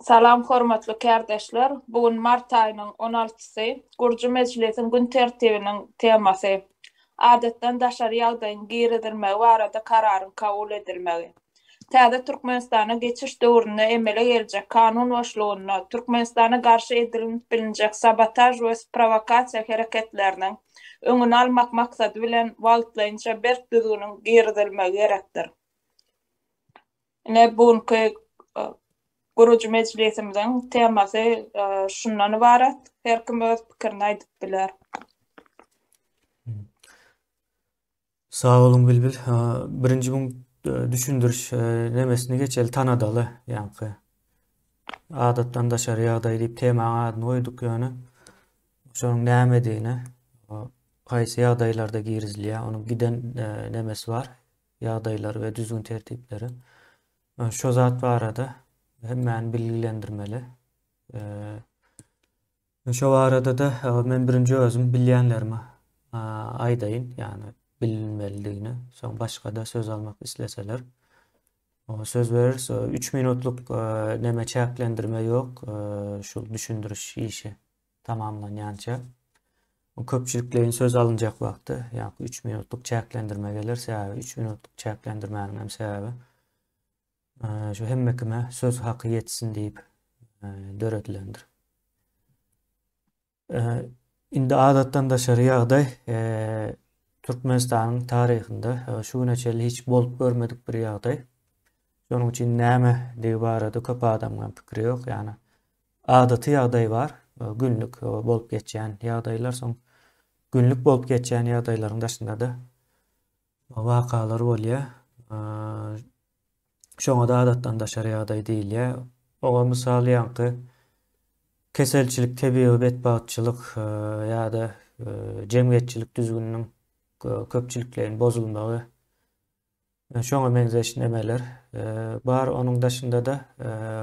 Salam hormatly kardeşler. Bugün mart ayının 16-sy Gurju Meclisiň gün tertibiniň temasy adetden daşary ýagdaýyň giridilmegi barada kararyň kabul edilmegi. Täze Türkmenistana geçiş döwründe emele geljek kanun boşlugyna Türkmenistana garşy edilinip bilinjek sabotaj we provokasiýa hereketläriniň öňüni almak maksady bilen wagtlaýynça berk düzgünüň giridilmegi gerekdir. Bugünkü Gurju Meclisimiziň temasy şundan ibaret. Her kim öz pikirini aýdyp biler. Sağ olun Bilbil. Birinci gün düşündürüş nemesini geçeli tanadalı yankı. Adatdan daşary ýagdaý diýip tema adyny goýduk ýöne. Şonuň näme haýsy ýagdaýlarda girizilýär, onuň giden nemesi var. Ýagdaýlar we düzgün tertipleri. Şo zat barada hemmäni bilgilendirmeli. Şo barada da men birinji özüm bilýänlerime aýdaýyn, ýani bilinmeliligini. Soň başga da söz almak isleseler. Söz verir, 3 minutluk neme çäklendirme ýok. Şol düşündürüş işi tamamlanýança. Köpçüliklerin söz alınacak wagty, ýani 3 minutluk çäklendirme gelir. Sebäbi 3 minutluk çäklendirmäniň hem sebäbi şu hemmekime söz hakkı yetsin deyip döredilendir. Indi adatdan daşary ýagdaý Türkmenistanyň taryhynda şu güneçeli hiç bolup görmedik bir ýagdaý. Şonuň üçin näme diýip barada köp adamyň pikiri ýok. Ýani adaty ýagdaý bar, günlük bolup geçýän ýagdaýlar, soň günlük bolup geçýän ýagdaýlaryň daşynda da wakalar bolýar. Şoňa da adatdan daşary ýagdaý diýilýär. Oga mysal ýanky keselçilik, tebii betbaatçylyk ýa-da jemgyýetçilik düzgününiň köpçüliklerin bozulmagy, şoňa benzeş nemeler bar. Onuň daşynda da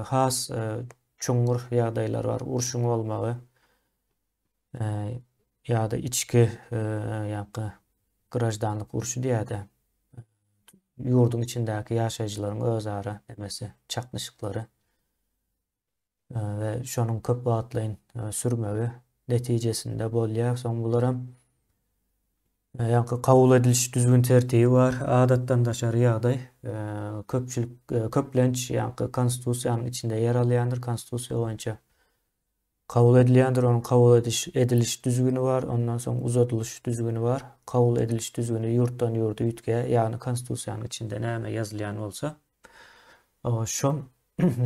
has çuňur ýagdaýlar bar. Urşuň bolmagy ýa-da içki ýanky grajdanlyk urşu diýär. Yurdun içindäki ýaşaýjylaryň özara nemesi, çaknyşyklary we şonuň köp wagtlaýyn sürmegi netijesinde bolýar. Soň bularam ýanky kabul ediliş düzgün tertibi bar. Adatdan daşary ýagdaý köpçülik köplenç ýanky konstitusiýanyň içinde ýer alýandyr. Konstitusiýa boýunça kabul edilýändir. Onuň kabul ediliş düzgünü bar. Ondan soň uzatylış düzgünü bar. Kabul ediliş düzgünü ýurtdan ýurda ýitge, ýani konstitusiýanyň içinde näme ýazylýan bolsa,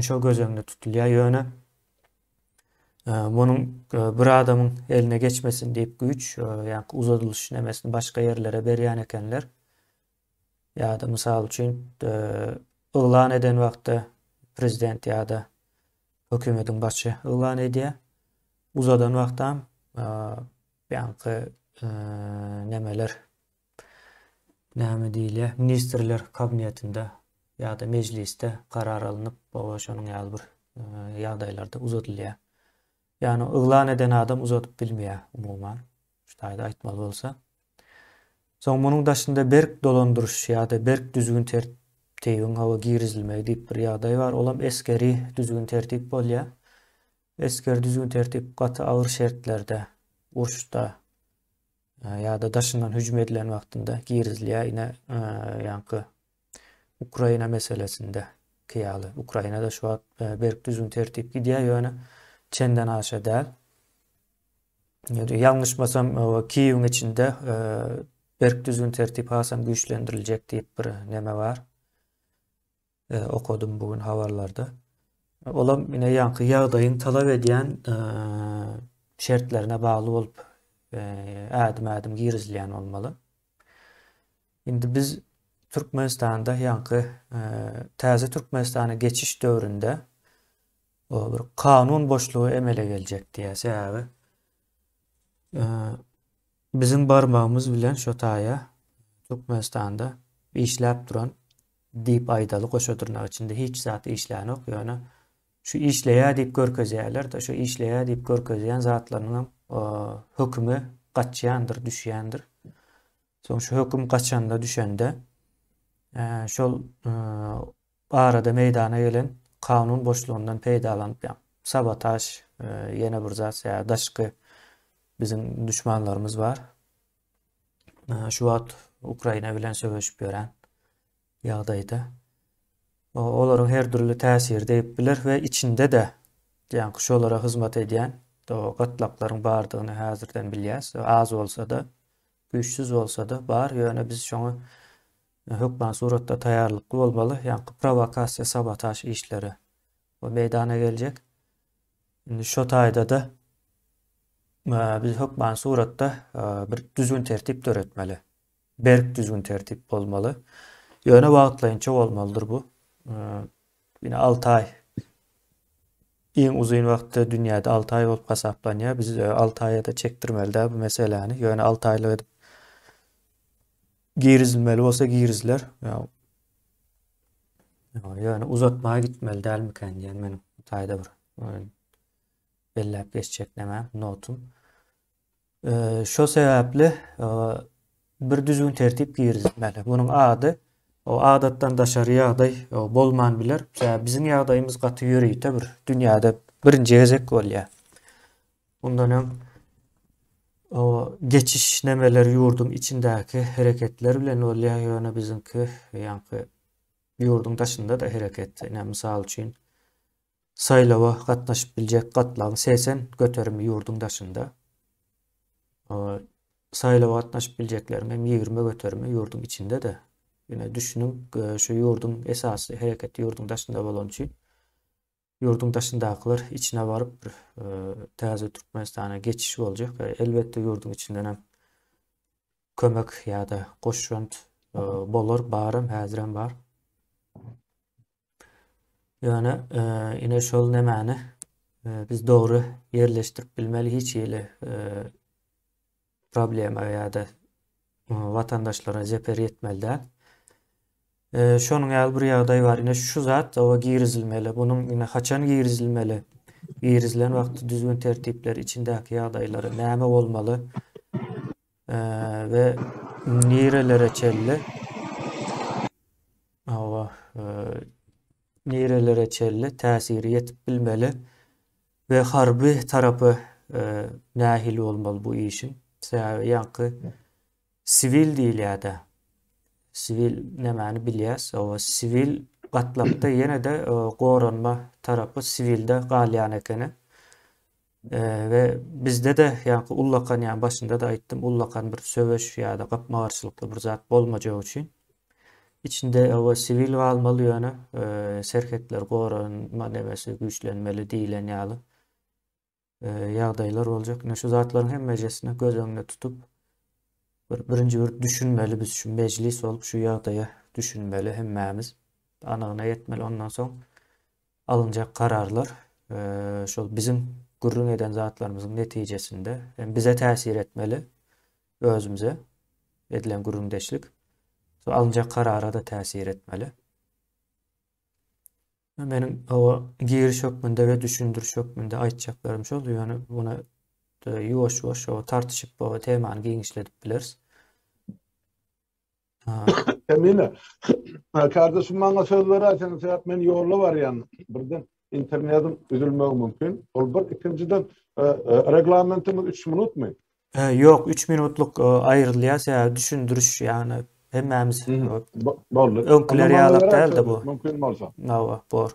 şo göz öňünde tutulýar ýöne. Munyň bir adamyň eline geçmesin diýip güç, ýani uzatylış nemesini başga ýerlere berýän ekenler. Ýa-da mysal üçin yglan eden wagtda prezident ýa-da hökümetiň başçy yglan edýär. Uzadan wagtdan ýanky nemeler, näme diýilýär, ministrler kabinetinde ýa-da mecliste karar alınıp şonuň ýaly bir ýagdaýlarda uzatylýar. Ýani yglan eden adam uzatyp bilmeýär umumyň. Şuňda aýtmaly bolsa. Soň munyň daşynda berk dolandyryş ýa-da berk düzgün tertibiň hawa girizilmegi diýip bir ýagdaý bar. Olam eskeri düzgün tertip bolýar. Esker düzgün tertip gaty agyr şertlerde, urşda ýa-da daşyndan hüjüm edilen wagtynda girizilýär. Ine ýanky Ukraina meselesinde kiýaly. Ukrainada şu wagt berk düzgün tertip gidýär ýöne çenden aşa däl. Ýalňyşmasam Kiýewiň içinde berk düzgün tertip hasam güýçlendiriljek diýip bir neme var. Okudum bugün habarlarda. Olam ine ýanky ýagdaýyň talap edýän şertlerine bagly bolup ädim girizilýän bolmaly. Indi biz Türkmenistanda ýanky täze Türkmenistana geçiş döwründe bir kanun boşluğu emele geljek diýär. Sebäbi bizim barmagymyz bilen şo taýa Türkmenistanda işläp duran diýip aýdaly goşadyrnak içinde hiç zat işlän ýok. Ýöne şu işleýär diýip görkezýärler da şu işleýär diýip görkezýän zatlaryň hökümi gaçýandyr, düşýändir. Soň şu höküm gaçanda düşende şol arada meydana gelen kanun boşluğundan peýdalanıp sabotaj ýene bir zat daşky bizim düşmanlarımız var. Şu wagt Ukraina bilen söwüşip ýören ýagdaýda olaryň her türlü täsiri deyip biler we içinde de şolara hyzmat edýän o gatlaklaryň bardygyny häzirden bilýäs. Az bolsa da, güýçsiz bolsa da bar. Ýöne biz şoňa hökmen suratda taýýarlykly bolmaly. Provokasiýa, sabotaj işleri o meýdana geljek. Indi şo taýda da biz hökmen suratda bir düzgün tertip töretmeli. Berk düzgün tertip bolmaly. Ýöne wagtlaýynça bolmalydyr bu. Ýine 6 ay iň uzun wagtda dünýäde 6 ay bolup hasaplanýar. Biz 6 aýa da çekdirmeli bu meseleni. Ýöne 6 aýlyk edip girizilmeli bolsa girizler. Ýöne uzatmağa gitmeli dälmiken diýen menim taýda bir belläp geçjek näme notum. Şo sebäpli bir düzgün tertip girizilmeli. Bunyň ady o adatdan daşary ýagdaý bolman biler. Bizim ýagdaýymyz gaty ýöreýte bir dünýäde birinji gezek bolýar. Bundan hem o geçiş nemeler ýurdun içindäki hereketler bilen bolýar. Ýöne bizimki ýurdun daşynda da hereket. Misal üçin saýlawa gatnaşyp biljek gatlagyň 80 göterimi ýurdun daşynda. Saýlawa gatnaşyp biljeklerim hem 20 göterimi ýurdun içinde de. Ýene düşünün şu ýurdun esasy hereket ýurdun daşynda bolan üçin ýurdun daşyndakylar içine baryp bir täze Türkmenistana geçiş boljak. Elbetde ýurdun içinden hem kömek ýa-da goşunt bolar, barym häzirem bar. Ýöne ine şol nämäni biz dogry ýerleşdirip bilmeli, hiç ýeli problema ýa-da vatandaşlara zeper ýetmeli däl. Şonuň ýaly bir ýagdaý bar. Ine şu zat owa girizilmeli. Bunyň ine haçan girizilmeli? Girizilen wagtda düzgün tertipler içindäki ýagdaýlary näme bolmaly? We nirelere çelli? Nirelere çelli täsiri ýetip bilmeli we harby tarapy nähil bolmaly bu işin. Ýa-da sivil diýilýär-de. Sivil nämäni bilýäs. O sivil gatlapda ýene de goranma tarapy sivilde galýan ekeni. Ve bizde de ullakan başynda da aýtdym, ullakan bir söwüş ýa-da gapmagarçylykly bir zat bolmajak üçin içinde o sivil galmaly ýöne serhetler goranma nemesi güýçlenmeli diýilen ýaly ýagdaýlar boljak. Şu zatlaryň hemmejesini göz öňünde tutup birinji bir düşünmeli, biz şu meclis olup şu ýagdaýa düşünmeli hemmämiz. Anagyna ýetmeli, ondan soň alınjak kararlar şol bizim gurrun eden zatlarımızın netijesinde hem bize täsir etmeli, özümüze edilen gurrundeşlik alınjak karara da täsir etmeli. Benim o giriş hökmünde ve düşündürüş hökmünde aýtjaklarym şol. Ýöne buna ýuwaş-ýuwaş tartyşyp o temany giňişledip bileriz. Emine, kardeşim bana söz verersen sebep men ýorla var ýany. Birden internetim üzülmek mümkün. Ol bir ikinciden reglamentimiz 3 minut mu? Yok, 3 minutluk aýrylýar. Düşündürüş yani hemmämiz öňküleri ýalyp däldi bu. Mümkün bolsa. Bor.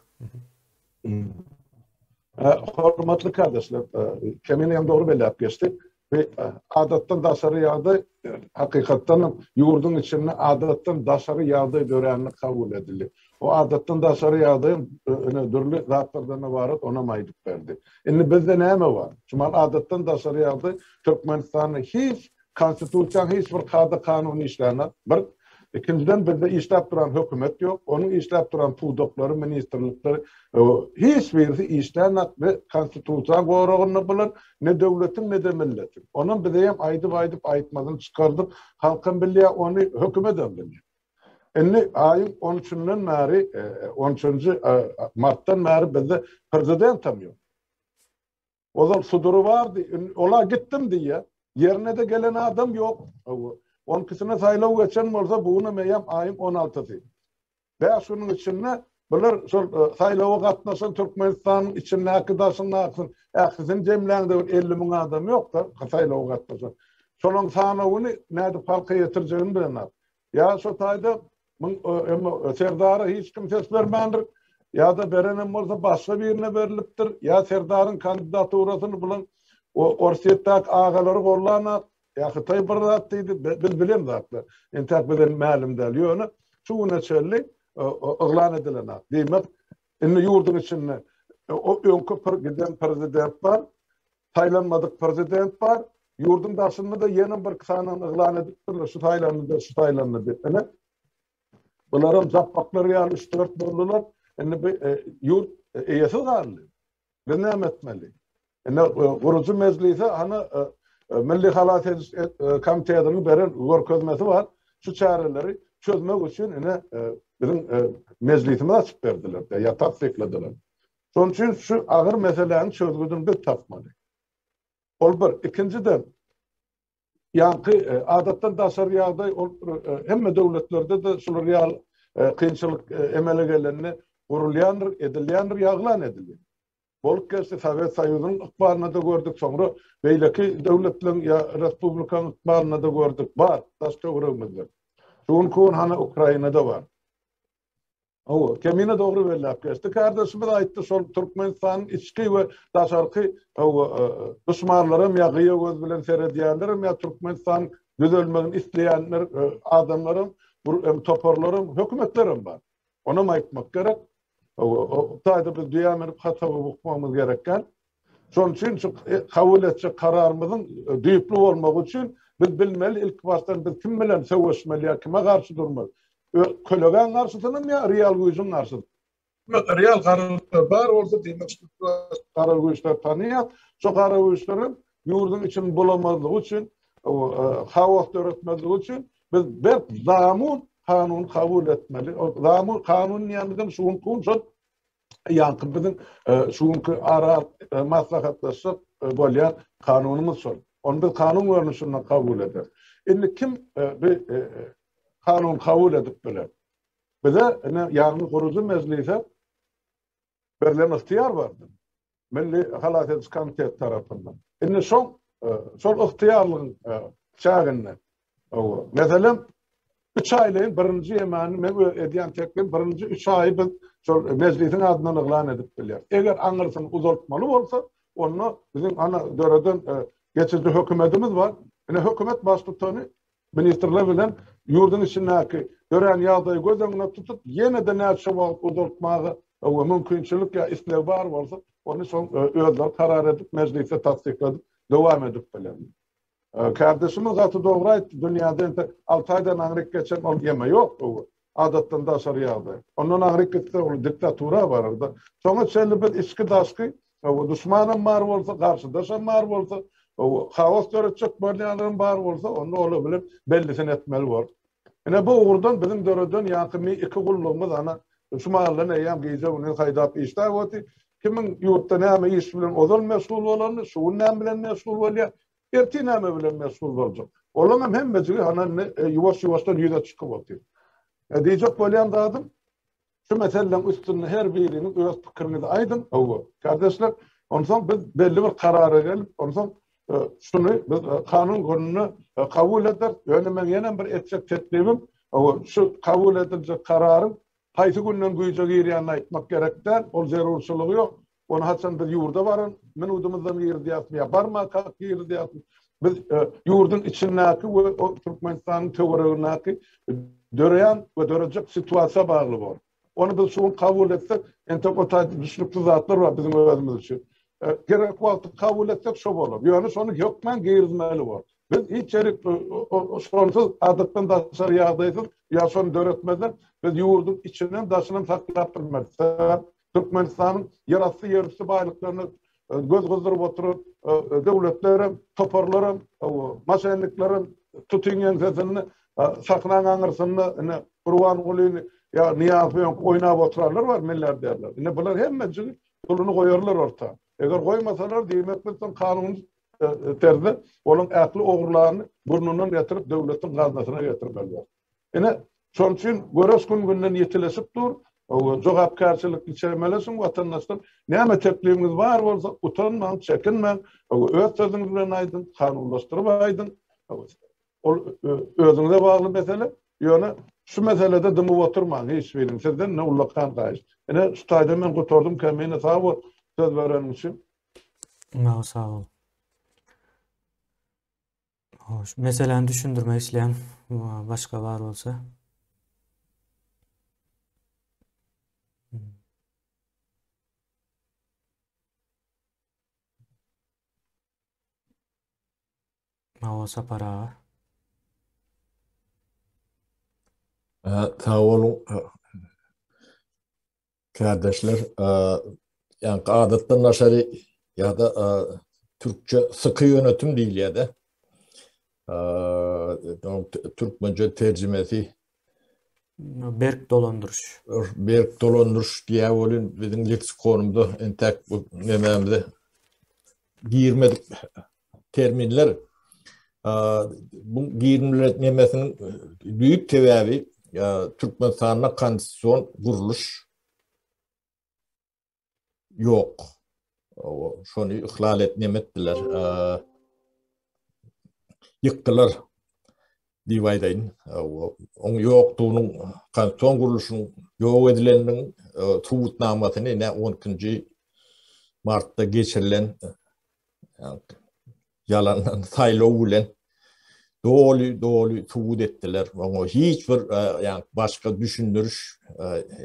Hormatly kardeşler, kemine doğru belläp geçdik. Ve adattan daşary ýagdaý hakykatdan ýurdun içinde adattan daşary ýagdaý dörenini kabul edildi. O adattan daşary ýagdaýyň dürli zatlardan ibaret ona maýdyp berdi. Indi bizde näme bar? Şumal adattan daşary ýagdaý Türkmenistanyň hiç konstitusiýa hiç bir kanuny işlerine bir ikinciden bizde işläp duran hökümet ýok. Onun işläp duran tuğdaklary, ministrlikleri hiç birisi işläp ve konstitusiýa goragyny bilen ne döwletin ne de milletin. Onun bize hem aýdyp aýtmadan çykardyp halkyn bilýär, onu hökümet bilýär. Indi aýyň 13-nän bäri 13-nji martdan bäri bizde prezidentim ýok. Ozal suduru bardy. Ola gittim diýe. Yerine de gelen adam ýok. 10 kişine saýlaw geçen bolsa buny meýem aýyň 16-sy. Ve şunun içinde Bular şol saýlawa gatnaşan Türkmenistanyň içindäki daşyny aksyn. Ählisin jemläňde 50 000 adam ýok da saýlawa gatnaşan. Şonuň sanawyny näde palka ýetirjegini bilenler. Ya şu taýda Serdara hiç kim ses bermändir. Ya da berenem bolsa başga birine berilipdir. Ya Serdar'ın kandidaturasyny bulan Orsetdak ağalary gorlana ya Xitay bir diýdi. Biz bilem zatlar. Entek bilen ma'lum däl ýöne. Şuňa çelli ıglan edilen. Demek, inni yurdun içinde o önkü giden prezident var, saylanmadık prezident var, yurdun daşında da yeni bir kısanan ıglan edipdirler, şu Tayland'da bitmeli. Bunlarım zappakları yani 3-4 boldular, yurt eyesi garlı, gündem etmeli. Kurucu meclisi hani Milli Halat Komitesi'nin beren görkezmesi var, şu çareleri çözmek için bizim meclisimiz açıp verdiler, ya tasdiklediler. Son için şu ağır meselelerin çözgüdünü bir tapmalı. Ol bir. İkinciden, yankı adattan daşar yağda hem devletlerde de şu real kıyınçılık emele gelenini kurulayandır, edilyandır, yağlan ediliyor. Bol kesti Sovet Soyuzu'nun ıkbalını da gördük, sonra beyleki devletlerin ya Respublikanın ıkbalını da gördük. Var, taşka uğramızda. Şuun hani Ukrayna'da var. O kemine doğru belli geçti. Kardeşimiz ayıttı sol Türkmenistan'ın içki ve daşarkı düşmanlarım ya gıya göz bilen seyrediyenlerim ya Türkmenistan düzelmeni isteyenler adamlarım, toparlarım, hükümetlerim var. Ona mı ayıtmak gerek? O tayda biz dünyanın hatabı bakmamız gereken. Son için kabul edecek kararımızın düyüplü olmak için biz bilmeli ilk baştan biz kim bilen sevişmeli ya kime karşı durmalı. Kölegan karşısına mı ya real gücün karşısına? Real kararlıklar var olsa demek karar güçler tanıyat. Şu karar güçlerin yurdun için bulamazlığı için, havas öğretmezliği için biz bir zamun kanun kabul etmeli. O zamun kanun yanıdan şuun kunsa yankı bizim şuun ara maslahatlaşıp bolyan kanunumuz son. Onu biz kanun görünüşünden kabul eder. Şimdi kim bir kanun kabul edip bilen. Bize yani kurucu meclise verilen ihtiyar vardı. Milli Halat Komitesi tarafından. Şimdi son ihtiyarlığın çağında. Mesela 3 aylık birinci yemeğini men ediyen teklif birinci 3 ayı biz meclisin adından ıglan edip bilir. Eğer anırsın uzatmalı olsa onu bizim ana döreden geçici hükümetimiz var. Yani hükümet başlıklarını ministerler bilen yurdun içindeki gören yağdayı göz önüne tutup yeniden açıp uzatmağı mümkünçülük ya isteği var olsa onu son özler karar edip meclise tasdikledip devam edip bilen. Kardeşimiz zatı doğraydı. Dünyada 6 aydan ağrık geçen ol yeme yok. Adattan da sarı yağdı. Onun ağrık geçti diktatura var orada. Sonra çelli bir içki daşkı düşmanın var olsa, karşıdaşın var olsa, havas görecek bölgenin var olsa onu olabilir. Bellisini etmeli var. Yani bu uğurdan bizim döreden yakını iki kulluğumuz ana şu mahallenin eyyam giyce onun kaydat işte vati. Kimin yurtta neyme iş bilen ozal mesul olanı, şuun neyme bilen mesul oluyor. Erti neyme bilen mesul olacak. Olan hem mecili hanan yavaş yavaştan yüze çıkıp atıyor. Diyecek böyle dağıdım. Şu meselenin üstünde her birinin öz fikrini de aydın. Kardeşler, ondan biz belli bir karara gelip, ondan şunu biz kanun konunu kabul eder. Yani ben yine bir edecek teklifim, şu kabul edilecek kararın haysi günden güyüce giriyanına aytmak gerekten, o zerurçuluğu yok. Onu hatsan biz yurda varın, menudumuzdan girdi yatmaya, barma kalk girdi yatmaya. Biz yurdun içindeki ve o Türkmenistan'ın teoriğindeki döreyen ve dörecek situasya bağlı var. Onu biz şunu kabul etsek, entekotaydı düşlüklü zatlar var bizim özümüz için. Gerek vakti kabul etsek şu olur. Yani sonu yokman girizmeli var. Biz hiç yerik sonsuz adıktan daşar yağdaysız, ya sonu döretmeden biz yurdun içinden daşının saklattırmaz. Türkmenistan'ın yarası yerüstü baylıklarını göz kızdırıp oturup devletlerim, toparlarım, maşenliklerim, tutingen sesini, sakınan anırsını, kurvan kulüğünü, ya niyafı oynayıp oturarlar var milyarderler. Yine bunlar hem meclis yolunu koyarlar orta. Eğer koymasalar demek bilsen kanun terzi, onun aklı oğurlarını burnundan getirip devletin gaznasına getirmeliler. Yine son için göres günden yetilesip dur, O jogapkarçylyk içermelesin vatandaşlar. Näme teklifiniz var bolsa utanmaň, çekinmeň. O öz sözüňiz bilen aýdyn, kanunlaşdyryp aýdyn. Ol özüňize bagly mesele. Ýöne şu meselede dymyp oturmaň, hiç birim sizden ne ullakan gaýy. Ene şu taýda men goturdum kemine sag bol söz berenim üçin. Sağ ol. Hoş. Meseleni düşündürmek isleyen başka var olsa. Olsa para. Sağ olun kardeşler. Yani adattan aşarı ya da Türkçe sıkı yönetim değil ya da Türkmence tercümesi Berk dolanduruş. Berk dolanduruş diye olun bizim leksikonumda entek bu nememde girmedik terminler. Bu girmeler nemesinin büyük sebebi Türkmenistan'da konstitüsyon kuruluş yok. Şonu ihlal etmemediler. Yıktılar. Divaydayın. Onun yoktuğunun konstitüsyon kuruluşunun yok edileninin tuğutnamasını ne 12. Mart'ta geçirilen yalandan sayılı bilen doğru tuğut ettiler. Ama hiçbir yani başka düşündürüş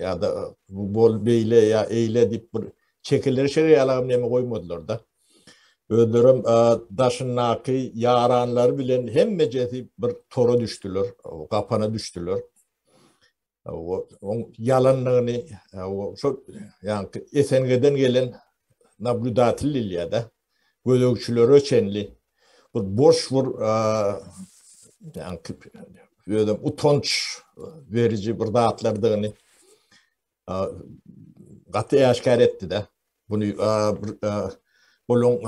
ya da bol beyle ya eyle deyip bir çekilir şey yalan neme koymadılar da. Öldürüm daşınaki yaranlar bilen hem mecesi bir tora düştüler, kapana düştüler. O yalanlarını yani Esenge'den gelen nablüdatlı ya da gözükçüler ölçenli bir boş bir yani utanç verici bir dağıtlardığını katı aşikar etti de bunu bunun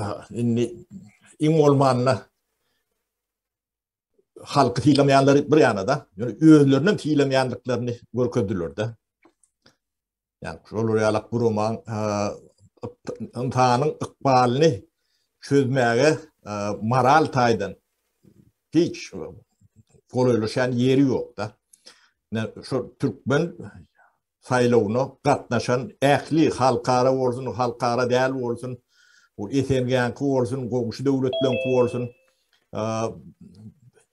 in olmanına halkı tilamayanları bir yana da öğülerinin tilamayanlıklarını görködüler de yani şolurayalak bu roman ıntanın ıkbalini çözmeye moral taydan hiç kolaylaşan yeri yok da. Şu Türkmen sayılığına katnaşan ehli halkara olsun, halkara değil olsun, o esengenki olsun, komşu devletlenki olsun,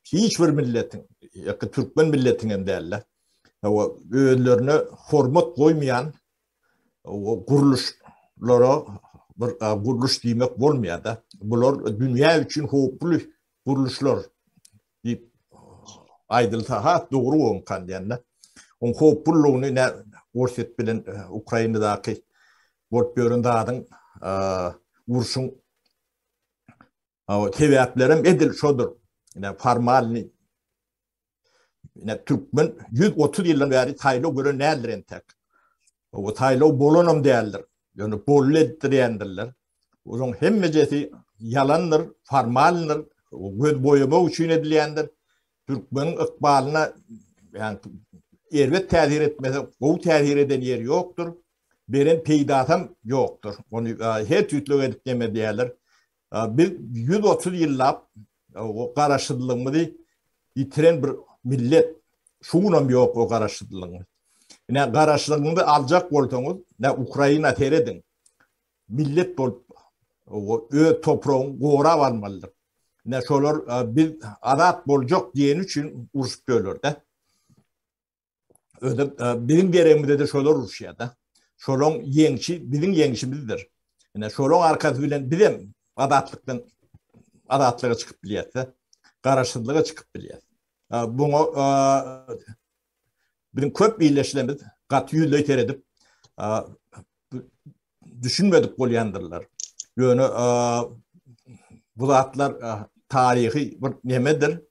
hiçbir milletin, Türkmen milletin hem değerler. O öğünlerine hormat koymayan o kuruluşlara kuruluş demek olmuyor da. Bunlar dünya için hoplu kuruluşlar deyip aydılsa doğru olkan yani. On hopulluğunu ne orset bilen Ukrayna'daki Voltbjörn dağın vursun tevaplarım edil şodur. Yani formalini yani Türkmen 130 yıldan beri Taylo göre neler tek. O Taylo bolonum değerler. Yani bollet diyendirler. O zaman hem mecesi yalandır, formaldir, göz boyama için edilendir. Türkmen'in ıkbalına yani elbet tehir etmesi, o tehir eden yer yoktur. Benim peydatam yoktur. Onu her türlü edip deme değerler. Bir 130 yıllar o karşıtlığımızı yitiren bir millet. Şunun yok o karşıtlığımız. Ne karşılığını alacak olsanız ne Ukrayna teredin. Millet bol o toprağın gora varmalıdır. Ne şolar bir adat bolacak diyen için uruş bölürde. Öyle bizim gereğimizde de şolar Rusya'da. Şolon yengçi bizim yengçimizdir. Ne şolon arkası bilen bizim adatlığa çıkıp biliyse, karşılığa çıkıp biliyse. Bunu bizim köp birleşlerimiz katı yüzle teredip düşünmedik bolyandırlar. Yani bu atlar tarihi bir nemedir.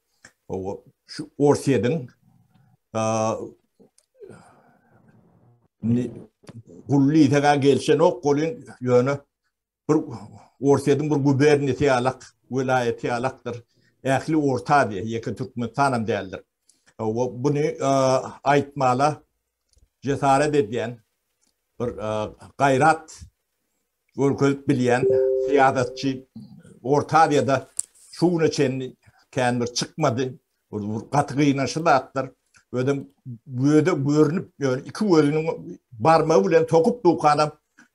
Şu Orsiye'nin kulli tekrar gelsen o kolun yani bir Orsiye'nin bir guberniyeti alak, vilayeti alaktır. Ehli orta diye, yakın Türkmenistan'ım değerler. Bunu aytmala cesaret ediyen, bir gayrat görkezip bilyen siyasetçi orta ya da şuun için kendi çıkmadı. Katı kıynaşı da attır. Böyle görünüp iki gözünün barmağı bilen tokup doğu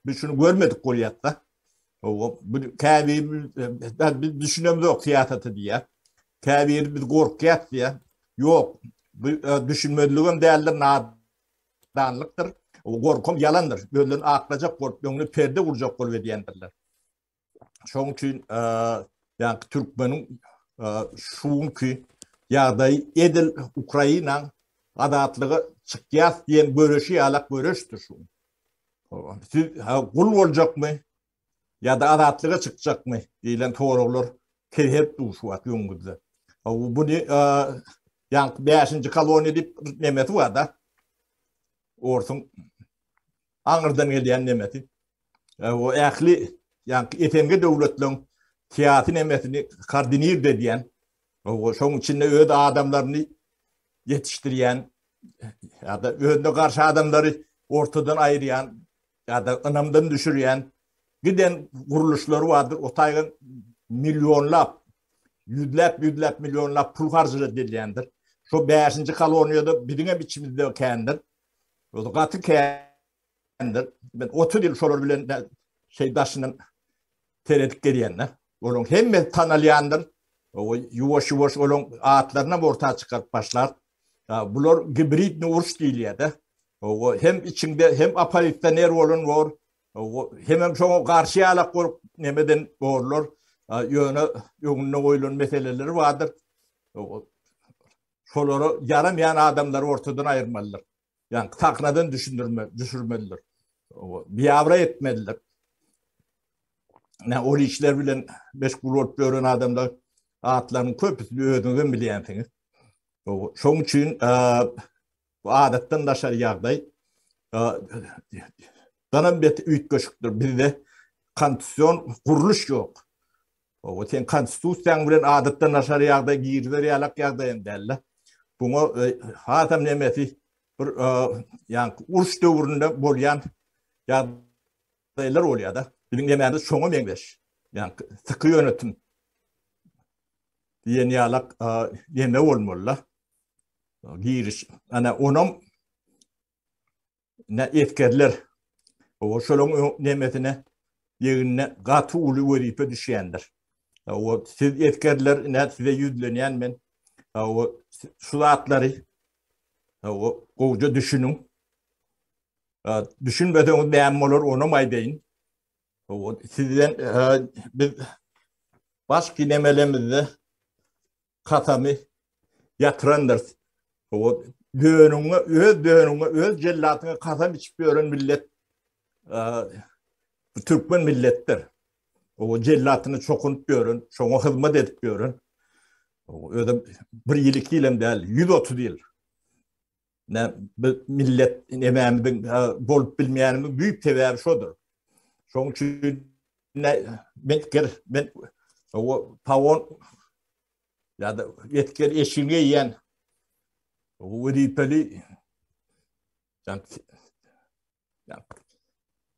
biz şunu görmedik Goliyat'ta. Biz düşünemiz yok siyaseti diye. Kâbir biz korkuyat diye. Yok. Düşünmediğim değerler nadanlıktır. O korkum yalandır. Gözlerin aklayacak kork, önüne perde vuracak kol diyendirler. Şunun için yani Türkmenin şunki yağdayı edil Ukrayna adatlığı çıkıyas diyen bölüşü yalak bölüştür şu. Siz kul olacak mı? Ya da adatlığı çıkacak mı? Diyen doğru olur. Hep duşu var yungudda. Bunu yani 5. koloni deyip nemeti var da orsun Anırdan gelen nemeti. O ehli yani etenge devletlerin tiyatı nemetini kardinir de diyen o şunun içinde öde adamlarını yetiştiren ya da önde karşı adamları ortadan ayırayan ya da anamdan düşüren giden kuruluşları vardır. O taygın milyonlap, yüzlep milyonlap pul harcı edilendir. Şu 5. koloniyada birine biçimde kendir. O da katı kendir. Ben 30 yıl sonra bilen şey daşının teredik geliyenler. Onun hem tanılayandır. O yuvaş onun ağıtlarına ortaya çıkart başlar. Bunlar hibrit ne uğraş değil ya da. O hem içinde hem aparitte ner olan var. Hem şu karşıya alak var nemeden varlar. Yönüne koyulan meseleleri vardır. Şoları yaramayan adamları ortadan ayırmalılar. Yani taknadan düşürmeliler. Bir avra etmeliler. Ne o işler bilen meşgul olup gören adamlar atların köpüsünü ödüğünü bileyensiniz. Şunun için adetten daşar yağday danan beti üyt göçüktür. Bir de konstitüsyon kuruluş yok. O sen konstitüsyon bilen adetten daşar yağday girdiler yalak yağdayan derler. Bunu hatam nemeti yani uruş dövründe bolyan yağdaylar oluyor da. Bizim yemeğinde çoğu mengleş. Yani sıkı yönetim diyen yalak yeme olmalı. Giriş. Yani onun ne etkiler o şolun nimetine yerine katı ulu veripe düşendir. O siz etkiler ne size yüzlenen men o sulatları o koca düşünün. Düşünmeden beğenmeler onu maydayın. O sizden biz başka nemelemizde katamı yatırandır. O öz cellatına katam içip gören millet Türkmen millettir. O cellatını çokunup görün, çoğu hizmet edip görün. Öyle bir yıl 2 yıl değil, 130 yıl. Ne millet emeğimizin bolup bilmeyenimiz büyük tever şudur. Şunun için ben o pavon ya da yetker eşine yiyen o ripeli yani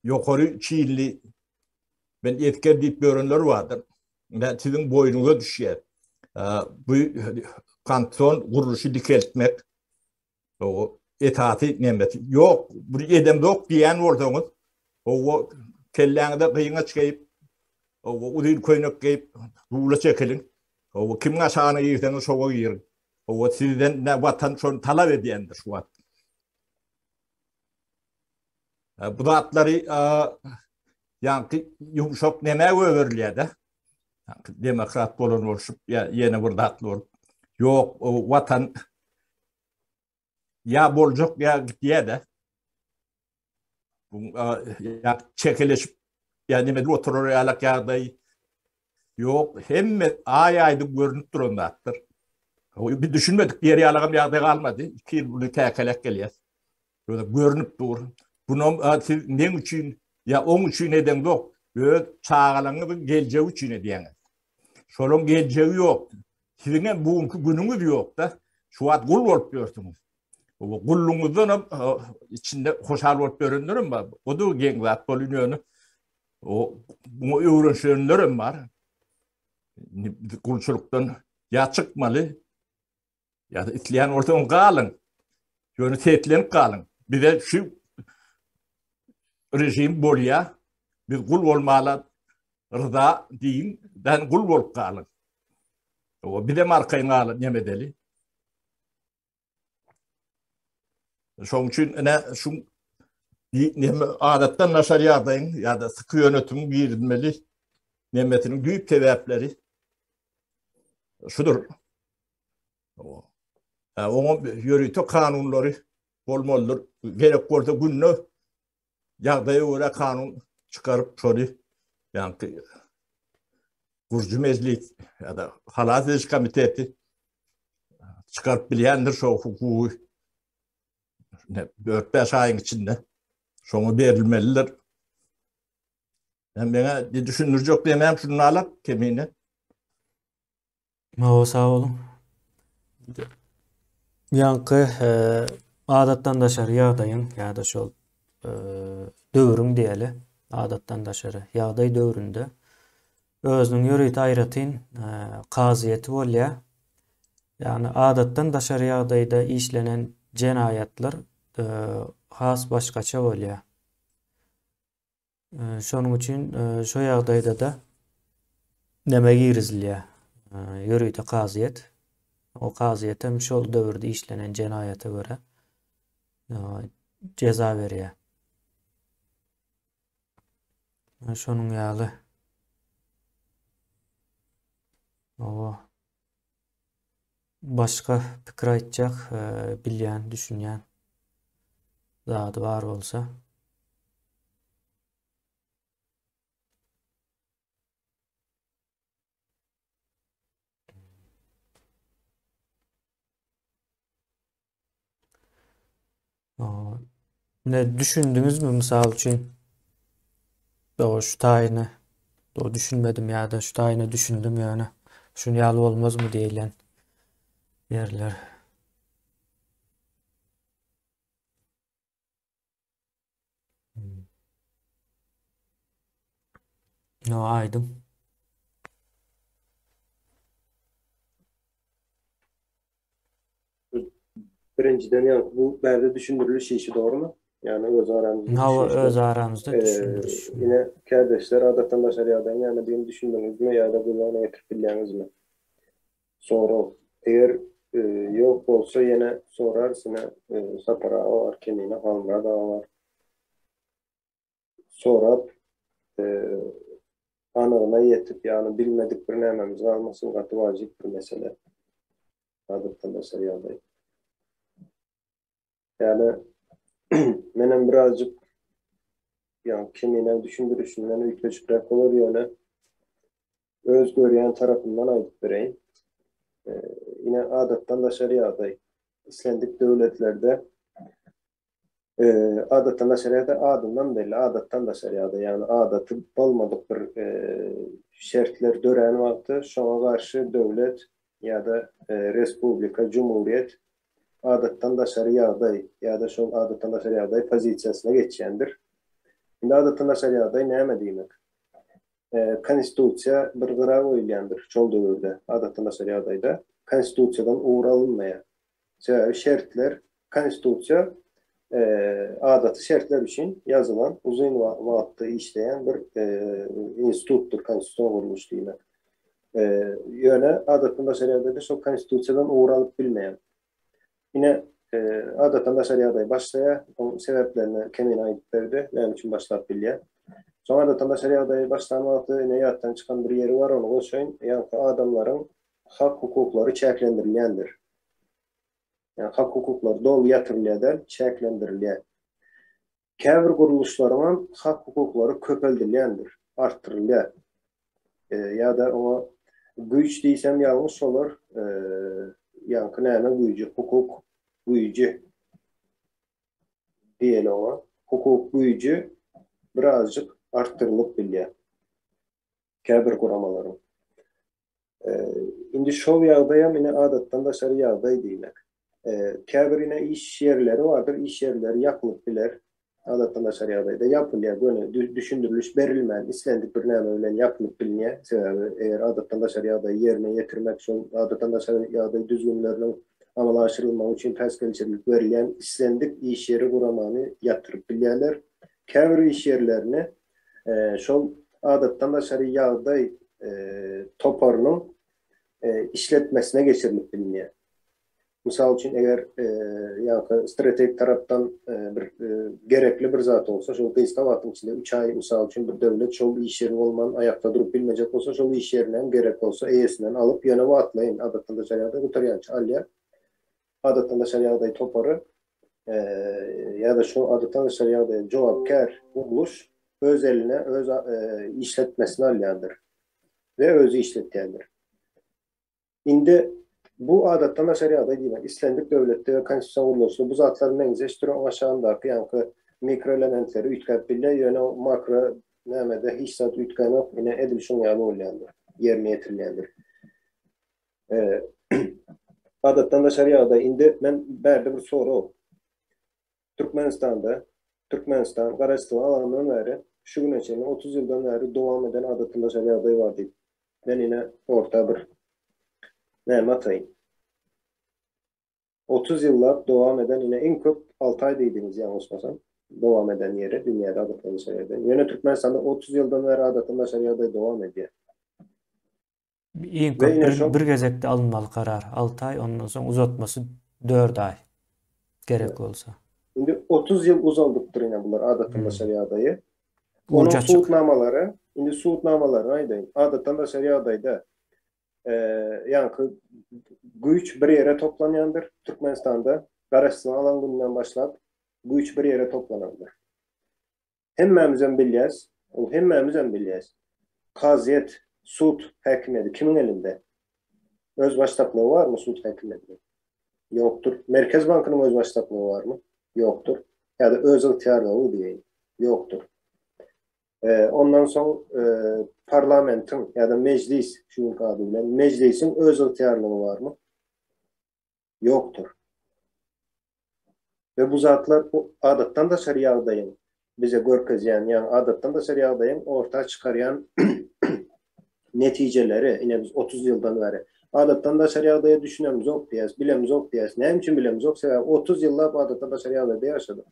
yukarı Çinli ben yetker deyip görenler vardır. Ben sizin boynunuza düşer. Bu kanton kuruluşu dikeltmek o etaati nemeti yok. Bu edem yok diyen ordunuz. O kelleğinde kıyına çıkayıp o udil koynak kayıp ruğla çekelin. O kim aşağına yiyirsen şova yiyin. O sizden ne vatan şunu talep ediyendir şu an. Bu da atları yani yumuşak nemeye överliyor da. Demokrat bolun oluşup yeni burada atlı olup. Yok o vatan ya bolcuk ya diye de. Ya çekeleşip yani medru oturur yalak yağdayı yok hem aydı görünüp durundaktır. Bir düşünmedik diğer yalakım yağda kalmadı. 2 yıl bunu tekelek geliyor. Böyle görünüp dur. Bunun ne için ya onun için neden yok. Böyle çağalanı geleceği için diyen. Şolun geleceği yok. Sizin bugünkü gününüz yok da şu an kul olup diyorsunuz. Gullumuzdan içinde hoşal bolup görünürüm var. O da gen zat bolunýany. Bu öwrenşenlerim var. Gulçulukdan ya çıkmalı ya da itleyen ortadan kalın. Yönü tetlenip kalın. Bir de şu rejim bolya biz gul olmalı rıza deyin ben gul bolup kalın. Bir de markayın alın yemedeli. Şoň üçin şu adatdan naşariyadayın ya da sıkı yönetim girilmeli nimetinin büyük sebepleri şudur. Onu yürütü kanunları bolmalıdır. Gerek orada günlü yağdaya göre kanun çıkarıp şöyle yani Gurcu Meclis ya da Halat Ediş Komiteti çıkarıp bilendir şu hukuku 4-5 ayın içinde şonu verilmelidir. Ben bana düşündürecek demem şunu alak kemiğine. Sağ olun. Yankı adattan daşarı yağdayın ya da şol dövrüm diyeli adattan daşarı yağday dövründe özünün yürüyüt ayratın kaziyeti bolya. Yani adattan daşarı yağdayda işlenen cenayetler has başkaça bolya. Şonun için şu yağdayda da neme girizliye yürüyüt kaziyet. O kaziyete şol dövrde işlenen cenayete göre ceza veriyor. Şonun ýaly başka pikir aýtjak, bilýän, düşünýän zady bar bolsa. Ne düşündünüz mü misal için? Şu tayini düşünmedim ya da şu tayini düşündüm yani. Şunu ýaly olmaz mı diýilen yerler. Aydın. Birinciden yani bu berde düşündürülüş işi doğru mu? Yani öz aramızda Öz aramızda düşündürüş. Yine kardeşler adattan daşarıyadan yani benim düşündüğünüz mü ya da bundan getirip bilýäňiz mi? Sonra eğer yok olsa yine sorarsın sapara var kendine halmara da var. Sonra anına yetip yani bilmedik bir nememiz almasın katı vacip bir mesele. Adattan daşarıyadan. Yani benim birazcık yani kimine düşündürüşünden ülkeçikrek olur yöne öz görüyen tarafından ayıp vereyim. Yine adattan daşarıyaday İslendik devletlerde adattan daşarıyada adından belli adattan daşarıyada yani adatı olmadık bir şertler dören vakti şuna karşı devlet ya da respublika, cumhuriyet adattan daşarıyaday ya da şu adattan daşarıyaday pozisiyasına geçendir. Şimdi adattan daşarıyaday näme diýmek? Konstitusiya bir gyra goýulýandyr şol döwürde adattan daşarıyadayda konstitusiyadan uğur alınmaya. Şertler konstitusiya adatı şertler için yazılan uzun wagtda işleyen bir instituttur konstitusiya kuruluş diýmek. Ýöne adattan daşarıyadayda şol konstitusiyadan uğur alyp bilmeýän. Yine adattan daşarıyaday başlaýa, o sebeplerini kemin aýdyp berdi, näme üçin başlap bilýär. Soňra adattan daşarıyaday başlamagy näýatdan çykan bir ýeri var, onu goşaýyn, ýa-da adamlaryň hak hukuklary çäklendirilýändir. Yani hak hukuklary dolu ýatyrylýar, çäklendirilýär. Käbir guruluşlaryň hak hukuklary köpeldilýändir, arttyrylýar. Ýa-da ona güýç diýsem ýalňyş bolar. Yani näme güýji, hukuk güýji diýeli ona. Hukuk güýji birazcık arttırılıp bilýär. Käbir guramaların. Indi şol ýagdaýa mine adatdan daşary ýagdaý diýmek. Käbirine iş yerleri vardır. İş yerleri yapılıp biler. Adatdan şeriada da yapılıyor. Böyle düşündürülüş berilmeli. İslendik bir näme bilen yapılıp bilniye. Sebebi eğer adatdan şeriada yerine getirmek için adatdan şeriada düzgünlerinin amalaştırılmak için peskelçilik verilen islendik iş yeri kuramanı yatırıp bilýärler. Käbir iş yerlerini şol adatdan şeriada toparının işletmesine geçirilip bilniye. Misal için eğer yani stratejik taraftan gerekli bir zat olsa, şol kıyıska vaktın içinde 3 ay misal için bir devlet şol iş yeri olman ayakta durup bilmeyecek olsa, şol iş yerinden gerek olsa eyesinden alıp yöne vatlayın. Adattan da şeriada gutaryanç alya. Adattan da şeriadayı toparı ya da şu adattan da şeriadaya cevapkar uluş öz eline, öz işletmesine alyandır. Ve özü işletyendir. Indi bu adattan şeriada diýmek islendik döwletde we konstitusiýa ulaşy bu zatlaryň näçe aşağındaki ýa-ni mikroelementleri ütkep bile ýöne makro nämede hiç zat ütkänok ine edilşin ýaly bolýandyr. Yerine getirilýändir. Adattan şeriada indi men berde bir soru. Türkmenistan Garaçly alanından beri şu güne çekin 30 ýyldan beri dowam eden adattan şeriada bar diýip. Men ine orta bir näme atayım. 30 yıllar devam eden yine en köp 6 ay dediğiniz yanlışmasam devam eden yeri dünyada adattan şeriada. Yine Türkmenistan'da 30 yıldan beri adattan şeriada devam ediyor. En köp bir gezekde alınmalı karar 6 ay, ondan sonra uzatması 4 ay gerek olsa. Şimdi 30 yıl uzaldıktır yine bunlar adattan şeriadayı. Onun Uca suutnamaları, şimdi suutnamaları aydayın. Adattan şeriadayda yankı güç bir yere toplanyandır. Türkmenistan'da Garaçly alan günden başlap güç bir yere toplanandır. Hemmemizden bilýäs. Kaziyet, sud häkimeti kimin elinde? Öz başlaplığı var mı sud häkimeti? Yoktur. Merkez Bankı'nın öz başlaplığı var mı? Yoktur. Ya da öz ihtiyarlığı diye yoktur. Ondan sonra parlamentin ya da meclis şu adıyla meclisin öz ihtiyarlığı var mı? Yoktur. Ve bu zatlar bu adattan da şeriadayın bize görkezyen yani adattan da şeriadayın ortaya çıkaryan neticeleri yine biz 30 yıldan beri adattan da şeriadaya düşünemiz yok diyez, bilemiz yok diyez. Ne için bilemiz yok? Sebep 30 yıllar bu adattan da şeriadada yaşadı.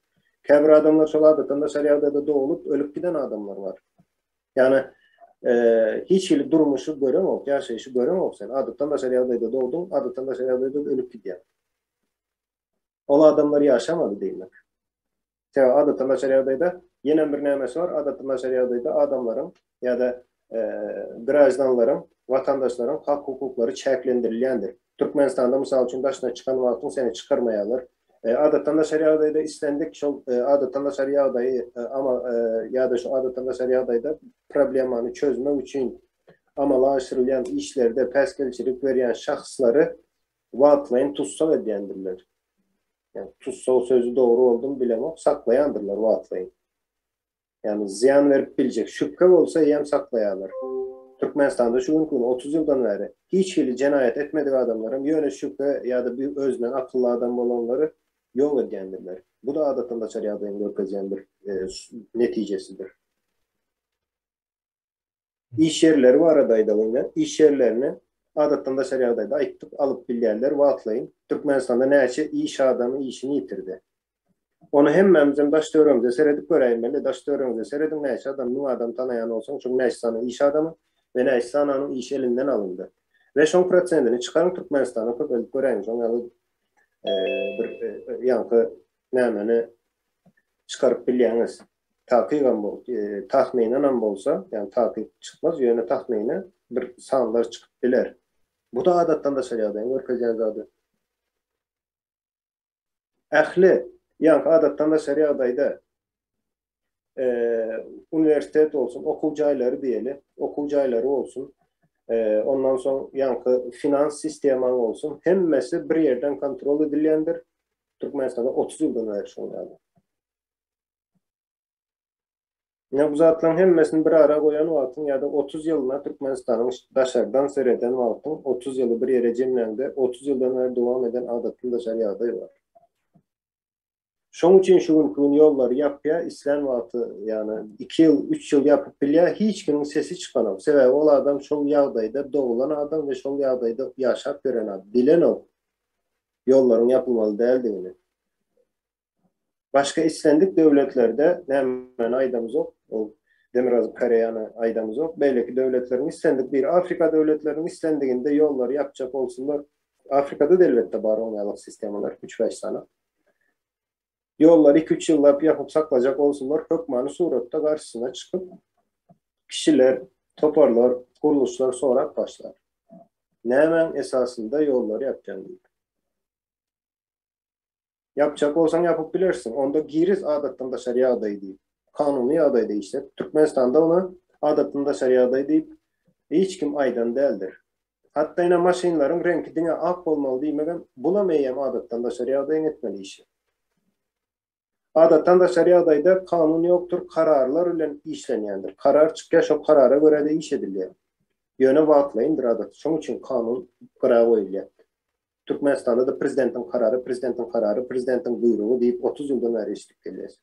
Käbir adamlar şol adattan da şeriadada doğulup ölüp giden adamlar var. Yani hiç ili durmuşu göremok, yaşayışı göremok sen. Adattan da şeriadada doğdun, adattan da şeriadada ölüp gidiyor. O adamlar yaşamadı demek. Sebep adattan da şeriadada yine bir nämesi var. Adattan da şeriadada adamların ya da grajdanların, vatandaşların hak hukukları çäklendirilýändir. Türkmenistan'da misal için daşına çıkan wagtyň seni çıkarmaýarlar. Adattan da şeriadayda istendik şol adattan da şeriadayı ama ya da şu adattan da şeriadayda problemany çözmek üçin amalaşdyrylýan işlerde peskelçilik berýän şahsları watlaýyn tutsak edýändirler. Yani tutsak sözü doğru olduğunu bilemok, saklaýandyrlar watlaýyn. Yani ziyan verip bilecek. Şüphe olsa hem saklaýarlar. Türkmenistan'da şu gün 30 yıldan beri hiç ili cenayet etmediği adamların yöne şüphe ya da bir öznen akıllı adam olanları yol edýändirler. Bu da adatdan da şeriadaýyň görkezýän bir neticesidir. İş yerleri var adaydalyňa, iş yerlerini adatdan da şeriadaýda aýtdyk alıp bilýärler, watlaýyn. Türkmenistan'da näçe iş adamı işini yitirdi. Onu hemmemizin daş döwrüňizde seredip göreýmeli, daş döwrüňizde seredin näçe adam, nu adam tanayan olsaň, şu näçe sany iş adamı ve näçe sananyň iş elinden alındı. Ve şoň prosentini çıkarın Türkmenistan'a köpelip göreýin. Şoň bir yankı nämeni çıkarıp bilýäňiz. Takygan bol, tahminen bolsa, yani takyp çıkmaz, ýöne tahminen bir sanlar çıkıp biler. Bu da adatdan da şeriadaýyň görkezýän zady. Ähli, yani adatdan da şeriadaýda üniversitet olsun, okul jaýlary diýeli, okul jaýlary olsun, ondan soň ýa-ni finans sistemi olsun, hemmesi bir yerden kontrol edilýändir. Türkmenistan'da 30 yıldan beri şoňaly. Ne bu zatların hemmesini bir ara koyan vaatın ya da 30 yılına Türkmenistan'ın daşardan seyreden vaatın 30 yılı bir yere cemlendi. 30 yıldan beri devam eden adatın da şeriatı var. Şoň üçin şu gün yolları yapya İslam vaatı yani 2 yıl 3 yıl yapıp bilya hiç kimin sesi çıkanam. Sebebi ol adam şol ýagdaýda doğulan adam ve şol ýagdaýda yaşap gören adam. Bilen o yolların yapılmalı däldigini. Başka İslamik devletlerde hemen aydamız yok. O Demiraz Karayana aydamız yok. Belki devletlerin İslamik bir Afrika devletlerinin İslamik'inde yolları yapacak olsunlar. Afrika'da da elbette var onlarlık sistem var 3-5 tane. Yolları 2-3 yıllar yapıp saklayacak olsunlar. Hökmanı surette karşısına çıkıp kişiler, toparlar, kuruluşlar sonra başlar. Hemen esasında yolları yapacaksın diyor. Yapacak olsan yapıp bilirsin. Onda giriz adattan da şeria adayı deyip. Kanuni adayı deyip işte. Türkmenistan'da ona adattan da şeria adayı deyip hiç kim aydan değildir. Hatta yine maşinlerin rengi dine ak olmalı deyimden bulamayayım adattan da şeria adayın etmeli işi. Adattan da şeria adayda kanun yoktur. Kararlar ile işleniyendir. Karar çıkıyor, şu karara göre de iş ediliyor. Yöne vaatlayındır adat. Şunun için kanun kararı koyuluyor. Türkmenistan'da da prezidentin kararı, prezidentin buyruğu deyip 30 yıldan beri işlik geliyoruz.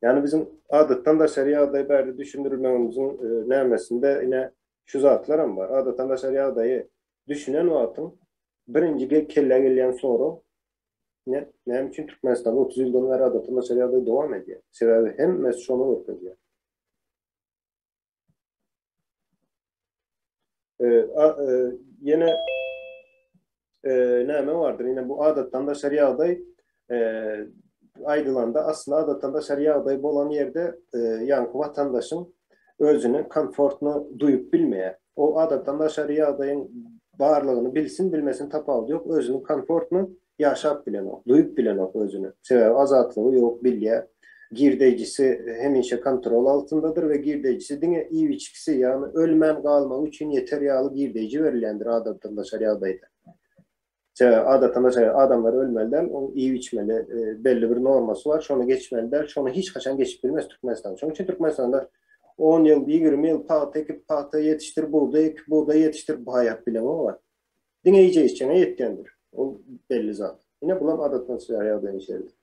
Yani bizim adattan da şeria adayı beri düşündürmemizin neyemesinde yine şu zatlarım var. Adattan da şeria adayı düşünen vaatın birinci kelle gelen soru ne için Türkmenistan'da 30 yıldan beri adattan da şeria adayı devam ediyor. Sebebi hem mesşonu ortaya. Yine neme vardır. Yine bu adattan da şeria adayı Aydılanda aslında adattan da şeria adayı olan yerde yankı vatandaşın özünün konfortunu duyup bilmeye. O adattan da şeria adayın varlığını bilsin bilmesin tapalı yok. Özünün konfortunu yaşap bilen o. Duyup bilen o özünü. Sebebi azatlığı yok bilye. Girdeyicisi hemişe kontrol altındadır ve girdeyicisi dine iyi içkisi yani ölmem kalmam için yeter yağlı girdeyici verilendir adattan da şeria adayda. Adattan da şeria adamlar ölmeliler, onu iyi içmeli, belli bir norması var, şunu geçmeliler, şunu hiç kaçan geçip bilmez Türkmenistan. Çünkü Türkmenistan'da 10 yıl, 20 yıl pahtı ekip pahtı yetiştir, buğday yetiştir, bu hayat bilemi var. Dine iyice içeceğine yetkendir. O belli zaten. Yine bulan adattan şeria adayın içeridir.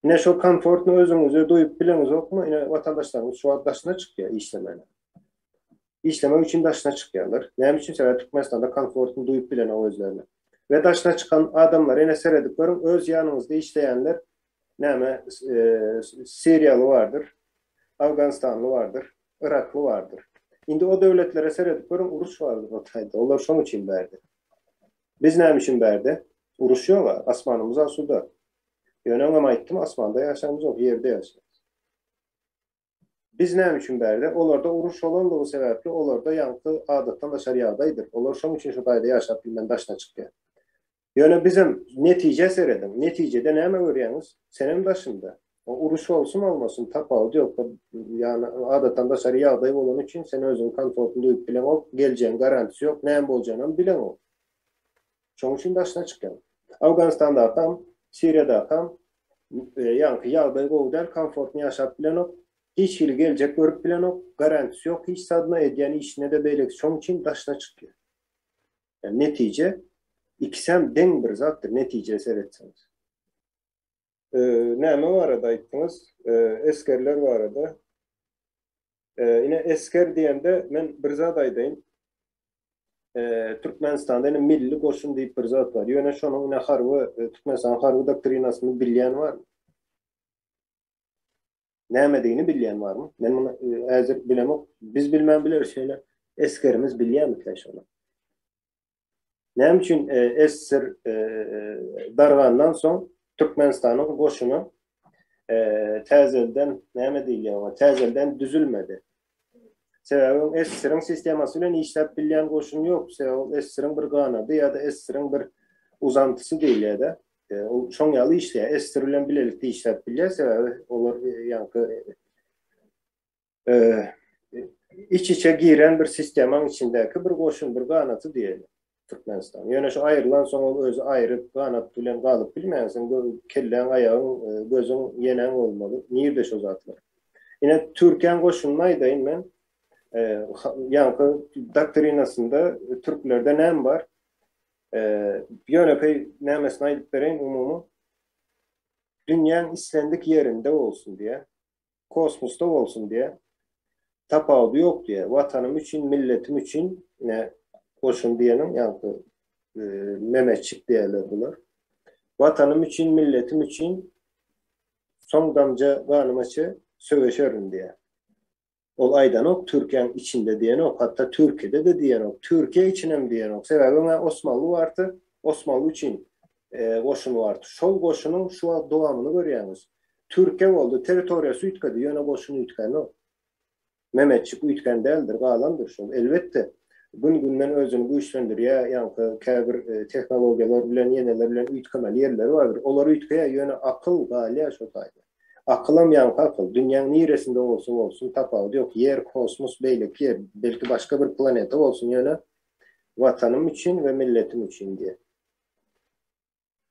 Yine şu konfortunu özünüzü duyup bileniz yok mu? Yine vatandaşlarımız şu an daşına çıkıyor işlemeyle. İşleme için daşına çıkıyorlar. Ne için sefer Türkmenistan'da konfortunu duyup bilen o özlerine. Ve daşına çıkan adamlar yine seyrediklerim öz yanımızda işleyenler neme Suriyalı vardır, Afganistanlı vardır, Iraklı vardır. Şimdi o devletlere seyrediklerim uruş vardır Hatay'da. Onlar şunun için verdi. Biz ne için verdi? Uruşuyorlar. Asmanımız asuda. Yönem ama ettim asmanda yaşamımız yok. Yerde yaşıyoruz. Biz ne için verdi? Onlar da uruş olan da bu sebeple onlar da yankı adattan da şeriadaydır. Onlar şunun için şu dayda yaşap bilmem daşına çıkıyor. Yani bizim netice seyredin. Neticede ne mi görüyorsunuz? Senin başında. O uruş olsun olmasın tapağı yok. Yani adattan da şeriaday olan için sen özün konfortunu duyup bilen o. Geleceğin garantisi yok. Neyim olacağını bilen o. Şunun için daşına çıkıyor. Afganistan'da atam, Suriye'de atam, yankı yağday goğdel konfortunu yaşap bilen o. Hiç yıl gelecek görüp bilen o. Garantisi yok. Hiç sadına edyen işine de beylek. Şunun için daşına çıkıyor. Yani netice İkisem den bir zattır netice seyretseniz. Neme var arada ayttınız? Eskerler var arada. Yine esker diyende ben bir zat aydayım. Türkmenistan'da yine milli koşun deyip bir zat var. Yine şunun yine harvı, Türkmenistan harvı doktrinasını bilyen var mı? Neme deyini bilyen var mı? Ben bunu hazır bilemem. Biz bilmem bilir şeyler. Eskerimiz bilyen mi onu? Ne için Esser dargandan son Türkmenistan'ın koşunu tezelden tezelden düzülmedi. Sebebin Esser'in sistemasıyla işlep bilen koşun yok. Sebebin Esser'in bir kanadı ya da Esser'in bir uzantısı değil ya da şon yalı işleyen Esser'le birlikte işlep bilen sebebi olur yankı iç içe giren bir sistemin içindeki bir koşun bir kanadı diyelim. Türkmenistan. Yöne şu ayrılan sonra özü ayrı kanat bilen kalıp bilmeyensin. Bu kellen ayağın, gözün yenen olmalı. Nirde şu zatlar. Yine Türkiye'nin koşunlaydayım ben. Yankı doktrinasında Türklerde nem var? Yönepey nemesine ayıp vereyim umumu. Dünyanın islendik yerinde olsun diye. Kosmosta olsun diye. Tapağı yok diye. Vatanım için, milletim için ne koşun diyenin yankı Mehmetçik diyorlar bunlar. Vatanım için, milletim için son damca kanımaçı söveşerim diye. Ol aydan ok, Türkiye'nin içinde diyen ok, hatta Türkiye'de de diyen ok, Türkiye içinem diyen ok. Sebebi Osmanlı vardı, Osmanlı için koşunu vardı. Şol koşunun şu an doğamını görüyorsunuz. Türkiye oldu, teritoriyası ütkadı, yöne koşunu ütkanı o. Mehmetçik ütkan değildir, kalandır şol. Elbette. Günden özünü güçlendir ya yankı kabir teknolojiler bilen yeneler bilen ütkamel yerleri vardır. Onları ütkaya yöne akıl galiya şotaydı. Akılam yankı akıl. Dünyanın neresinde olsun olsun tapağı yok. Yer, kosmos, belki başka bir planeta olsun yöne vatanım için ve milletim için diye.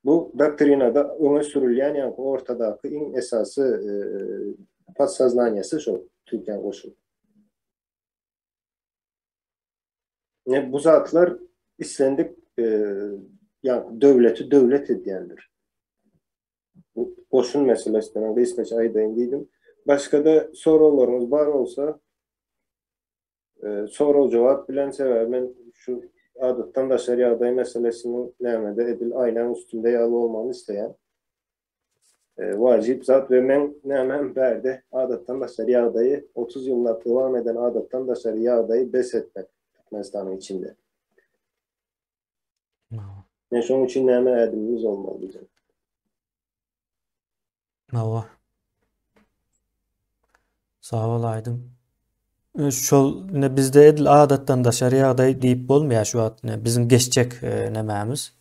Bu doktrinada öne sürülen yankı ortadaki en esası podsaznanyası şu Türkiye koşulu. Bu zatlar islendik yani devleti devlet ediyendir. Bu koşun meselesinden de İsveç aydayım dedim. Başka da sorularımız var olsa soru cevap bilen sever. Ben şu adattan da şeria aday meselesinin nemede edil aynen üstünde yalı olmanı isteyen vacip zat ve men nemem verdi. Adattan da şeria adayı 30 yıllar devam eden adattan da şeria adayı besletmek. Türkmenistan'ın içinde. Ne şunun için neme edimimiz olmalı bizim. Nava. Sağ olaydım. Şol ne bizde edil adattan da şeriada deyip bolmaya şu at ne bizim geçecek nememiz.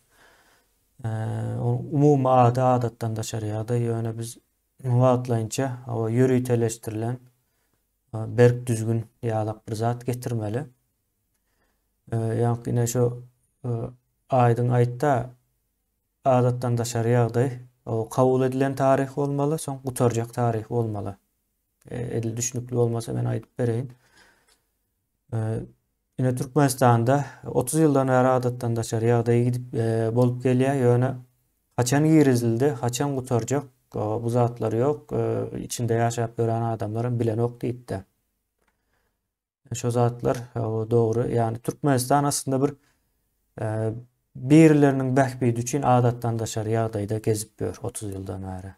Umum adattan da şeriada yöne biz vaatlayınca o yürüteleştirilen berk düzgün yağlak bir zat getirmeli. Yani yine şu aydın aytta adattan da şeriada o kabul edilen tarih olmalı, son kutaracak tarih olmalı. Edil düşünüklü olmasa ben ayıp vereyim. Yine Türkmenistan'da 30 yıldan beri adattan da şeriadaya gidip bolup geliyor. Yöne haçan girizildi, haçan kutaracak bu zatları yok. İçinde yaşayıp gören adamların bilen ok deyip de. Şu zatlar doğru. Yani Türkmenistan aslında birilerinin behbiydi için adattan da şeriadayı da gezip gör 30 yıldan beri.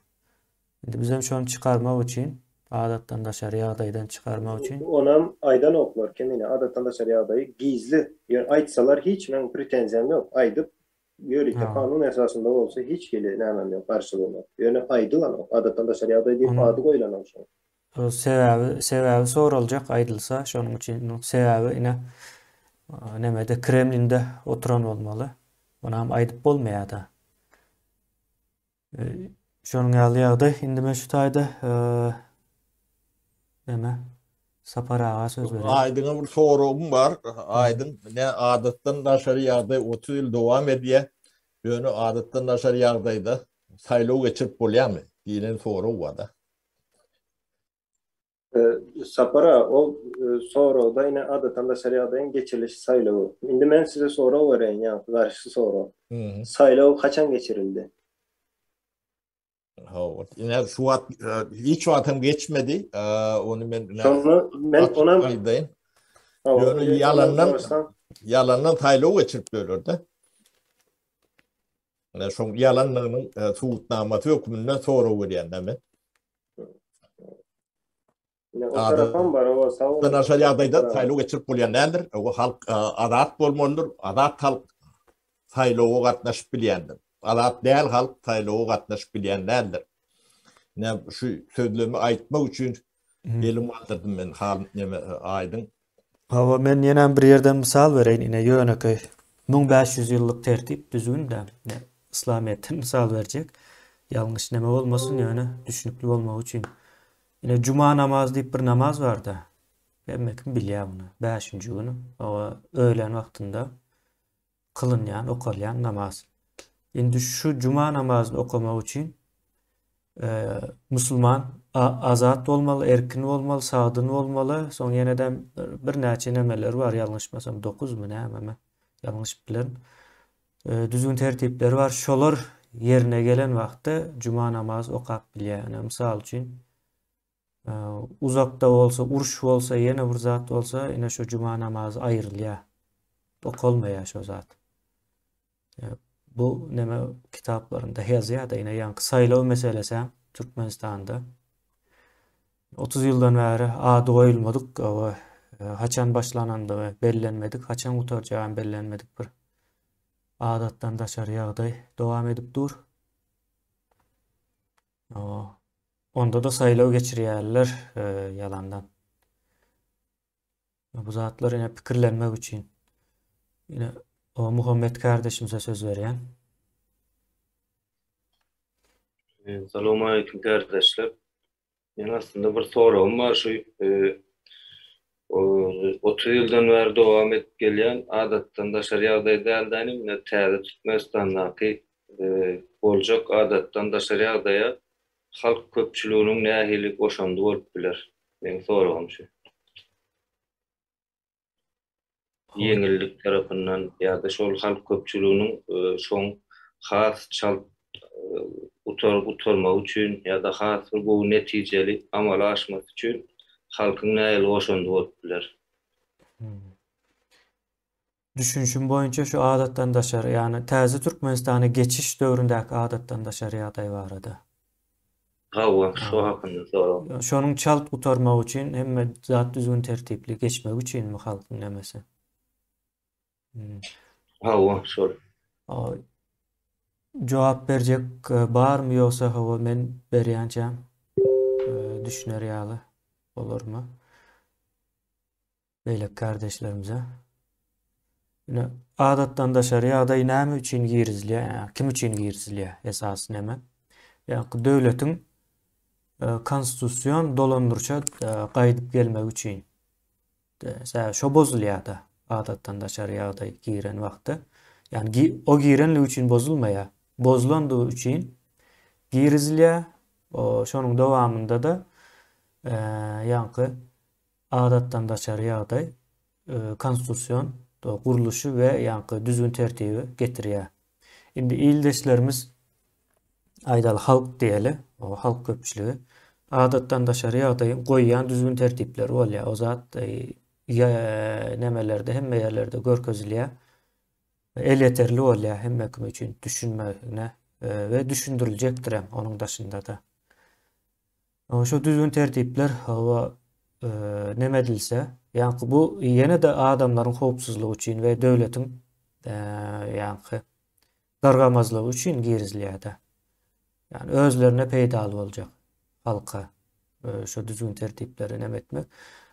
Şimdi bizim şunu çıkarmak için adattan da şeriadaydan çıkarmak için Onam aydan oklar kendine adattan da şeriadayı gizli. Yani aytsalar hiç ben pretensiyem yok. Aydıp yörükte kanun esasında olsa hiç geli nemem yok karşılığında. Yani aydılan ok. Adattan da şeriadayı deyip adı koyulan ok. o sebebi sorulacak aydılsa şunun için sebebi yine nemede Kremlin'de oturan olmalı. Ona aydıp olmaya da. Şunun yalıyadı. Şimdi meşhutaydı neme Sapar ağa söz veriyor. Aydın'a bir sorum var. Aydın ne adattan da şeriada 30 yıl devam ediyor. Yönü adattan da şeriadaydı. Saylığı geçirip oluyor mu? Dinin soru var da. Sapara o soru da yine adattan da şeriadayın geçiriliş sayılığı. Şimdi ben size soru vereyim ya. Karşı soru. Sayılığı kaçan geçirildi? Yine şu an hiç vaatım geçmedi. Onu ben ona aydayım. Yönü yalandan saylığı geçirip görürdü. Şu yalanlarının tuğutnaması hükmünden soru veriyor değil mi? O taraftan var o sağ olun. Şeriadayda saylığı geçirip oluyor nedir? O halk adat olmalıdır. Adat halk saylığı katlaşıp bilendir. Adat değil halk saylığı katlaşıp bilenlerdir. Ne şu sözlerimi aytmak için elim aldırdım ben aydın. Hava ben yine bir yerden misal vereyim yine Yöneköy 1500 yıllık tertip düzgün de İslamiyet'ten misal verecek. Yanlış neme olmasın yani düşünüklü olmak için. Yine cuma namazı deyip bir namaz vardı. Ben mekin biliyor bunu. 5. günü. O öğlen vaktinde. kılınýan, okalýan namaz. Indi şu cuma namazyny okamak üçin musulman azat bolmaly, erkin bolmaly, sadyny bolmaly. Soň ýeneden bir näçe nemeler bar, ýalňyşmasam 9 mu näme? Ýalňyş bilen. Düzgün tertipleri var. Şolar yerine gelen wagtda cuma namazy okap bilýär. Mysal üçin uzakda bolsa, uruş bolsa, ýene bir zat bolsa, ine şu cuma namazy aýrylýar. Okalmaýar şo zat. Bu neme kitaplarında ýazýar da ine ýanky saýlaw meselesi Türkmenistanda 30 ýyldan bäri ady goýulmadyk, haçan başlanandygy bellenmedik, haçan gutarjagyny bellenmedik bir adatdan daşary ýagdaý dowam edip dur. Onda da saýlaw geçirýärler yalandan. Bu zatlar ine pikirlenmek üçin. Ine o Muhammed kardeşimize söz berýän. Salamu aleyküm kardeşler. Ben aslında bir sorum var. Şu 30 ýyldan bäri dowam edip gelýän adatdan daşary ýagdaý däldinim, täze Türkmenistandaky boljak adatdan daşary ýagdaýa halk köpçüliginiň nähili goşandy bolup biler. Men sorum şu. Yeňillik tarapyndan ýa-da şol halk köpçüliginiň şoň has çal utarmak üçin ýa-da has bir bu netijeli amala aşmak üçin halkyň nähili goşandy bolup biler. Düşünşüm boýunça şu adatdan daşary, ýani täze Türkmenistana geçiş döwründäki adatdan daşary ýagdaý barady. Hawa, şo hakynda sorum. Şonuň çalt gutarmak üçin hemme zat düzgün tertipli geçmek üçin mi halkyň nemesi? Hawa, şol. Jogap berjek barmy ýoksa hawa men berýänçem düşüner ýaly bolarmy? Beýle kardeşlerimize. Ine adatdan daşary ýagdaý näme üçin girizilýär? Kim üçin girizilýär? Esasy näme? Ýa-ni döwletiň konstitusiýon dolandyrça gaýdyp gelmek üçin. Şo bozulýar-da adatdan daşary ýagdaý giren wagtda. Yani o girenlik üçin bozulmaýar. Bozulandyğı üçin girizilýär. Şonuň dowamında da ýanky adatdan daşary ýagdaý konstitusiýon guruluşy we ýanky düzgün tertibi getirýär. Indi ildeşlerimiz aýdaly halk diýeli, o halk köpçüligi adatdan daşary ýagdaýy goýýan düzgün tertipleri bolýar. O zat nemelerde hemme ýerlerde görkezilýär. El yeterli bolýar hemme kim üçin düşünmegine we düşündiriljekdir hem onuň daşynda da. Şo düzgün tertipler neme dilse, ýanky bu ýene de adamlaryň howpsuzlygy üçin we döwletiň ýanky gargamazlygy üçin girizilýär. Yani özlerine peýdaly boljak halka şo düzgün tertipleri neme etmek.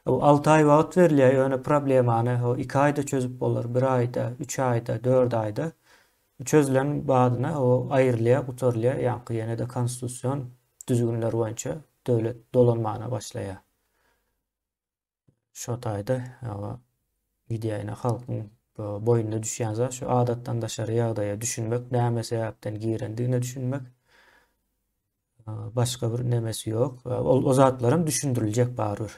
6 ay wagt berilýär, ýöne problemany 2 aýda çözüp bolar, 1 aýda, 3 aýda, 4 aýda çözülen badyna o aýrylýar, gutarylýar, ýanky ýene de konstitusiýon düzgünler boýunça döwlet dolanmana başlaýar. Şo taýda gidiýäne halkyň boýunda düşýän zat şu adatdan daşary ýagdaýa düşünmek, näme sebäpden girendigine düşünmek. Başga bir nemesi ýok. O zatlarym düşündiriljek barýar.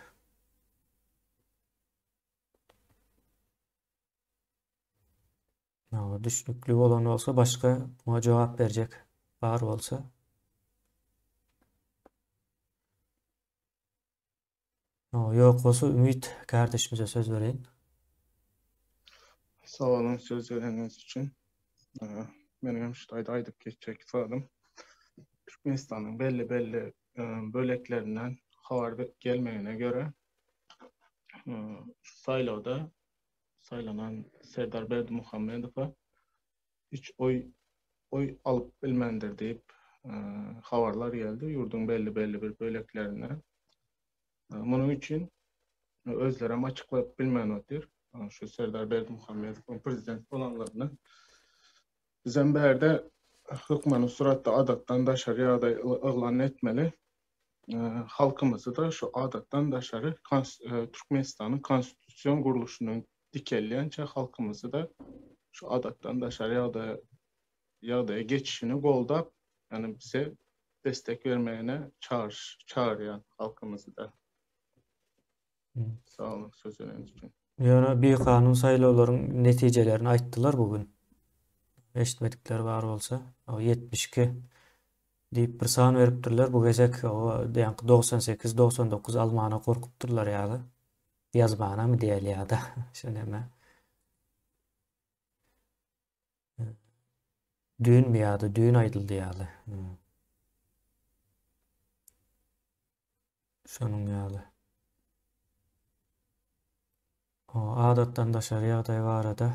Düşnükli bolan olsa başka buna cevap berjek bar bolsa. Yok olsa Ümit kardeşimize söz vereyim. Sağ olun söz vereniz için. Benim şu taýda aýdyp geçecek ifadım. Türkmenistan'ın belli böleklerinden habar gelmeyene göre saýlawda saylanan Serdar Berdimuhamedova hiç oy alıp bilmendir deyip habarlar geldi. Yurdun belli bir böleklerinden. Bunun için özlerem açıklayıp bilmendir. Şu Serdar Berdimuhamedov'un prezident olanlarını Zemberde hükmen suratda adattan daşary ýagdaý elan etmeli. Halkymyzy da şu adattan daşary Türkmenistanyň konstitusiýon guruluşynyň dikelýänçe halkymyzy da şu adattan daşary ýagdaýa geçişini goldap, yani bize destek vermegine çağırýan halkymyzy da. Sağ olun sözleriniz için. Ýöne bir kanun saýlawlaryň netijelerini aýtdylar bugün. Eşitmedikleri bar bolsa, o 72 diýip bir san beripdirler. Bu gezek o 98-99 almana korkupdurlar ýaly. Yazmana mı diýeli ýa-da şoneme. Düğün mi ýa-da düğün aýdyldy ýaly. Şonuň ýaly. O adatdan daşary ýagdaý barada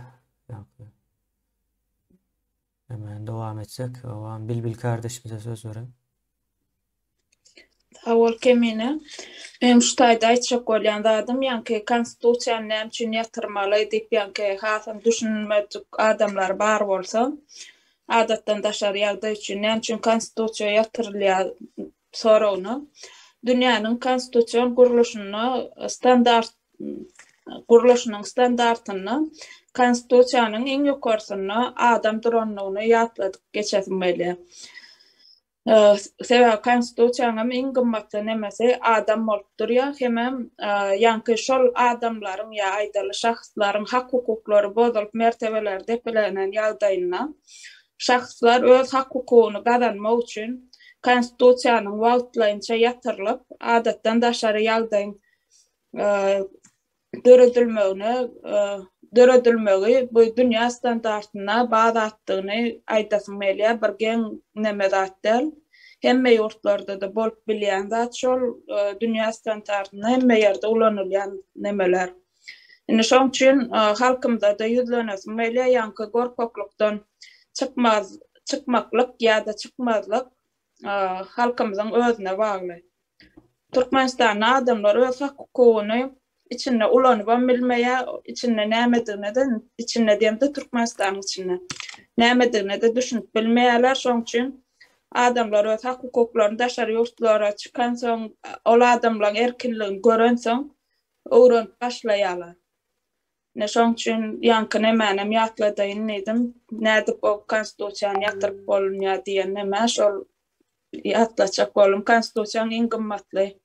hemen dowam etsek, o Bilbil kardeşimize söz berem. Awal kemine hem şu taýda aýtjak bolýan zadym, ýa-ni konstitusiýany näme üçin ýatyrmaly diýip ýa-ni hasam düşünmedik adamlar bar bolsa, adatdan daşary ýagdaý üçin näme üçin konstitusiýa ýatyrylýar sorawyny dünýäniň konstitusiýon guruluşynyň standartyny, konstitusiýanyň iň ýokarsyny adam duranlygyny ýatladyk geçirmeli. Sebäbi konstitusiýanyň iň gymmatly nemesi adam bolup durýar. Hemem ýa-ni şol adamlaryň ýa aýdaly şahslaryň hak hukuklary bozulyp mertebeleri depelenen ýagdaýyna şahslar öz hak hukugyny gazanmak üçin konstitusiýanyň wagtlaýynça ýatyrylyp adatdan daşary ýagdaýyň döredilmegi bu dünýä standartyna bazatdygyny aýdasym gelýär. Bir geň neme zatlar hemme ýurtlarda da bolup bilýän zat şol dünýä standartyna hemme ýerde ulanylýan nemeler. Indi şoň üçin halkymda da ýüzlenesim gelýär, ýa-ni gorkaklykdan çykmaklyk ýa-da çykmazlyk halkymyzyň özüne bagly. Türkmenistanyň adamlar öz hak hukugyny içinde ulanyp bilmeýär, içinde nämedigine de içinde diýende Türkmenistanyň içinde nämedigine de düşünüp bilmeýärler. Şoň üçin adamlar öz hak hukuklaryny daşary ýurtlara çykan soň ol adamlaryň erkinligini gören soň öwrenip başlaýarlar. Şoň üçin ýa-ni nämänem ýatladyň edim, näde bu konstitusiýany ýatyryp bolunýar diýen näme şol ýatlaçak bolum. Konstitusiýanyň iň gymmatly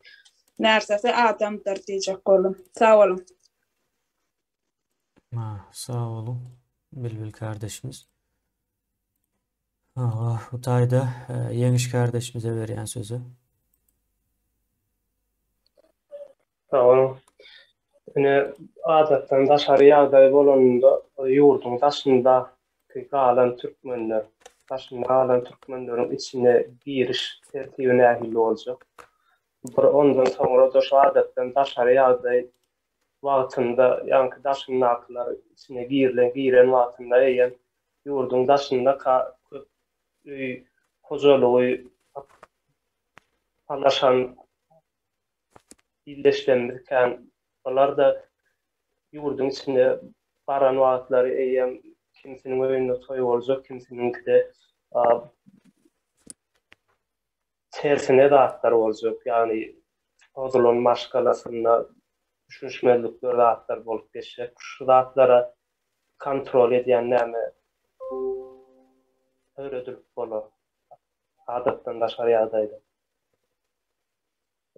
närsesi adamdyr diýjek bolum. Sağ olun. Sağ olun Bilbil kardeşimiz. Bu taýda Ýeňiş kardeşimize berýän sözü. Sağ olun. Adatdan daşary ýagdaý bolanda ýurdun daşynda galan türkmenler, daşynda galan türkmenleriň içine giriş tertibi nähili boljak. Bir ondan soňra da şu adatdan daşary ýagdaý wagtynda ýa-ni daşynyň aklary içine giren wagtynda ýen ýurdun daşynda köp hojalygy palaşan illeşlendirken olar da ýurdun içinde baran wagtlary ýen kimsiniň öýünde toý boljak, kimsiniňkide tersine dağıtlar olacak. Yani odulan maşgalasında düşünüşmelikler dağıtlar bolup geçecek. Şu dağıtlara kontrol edýän näme öğredilip bolar. Adatdan daşary ýagdaýda.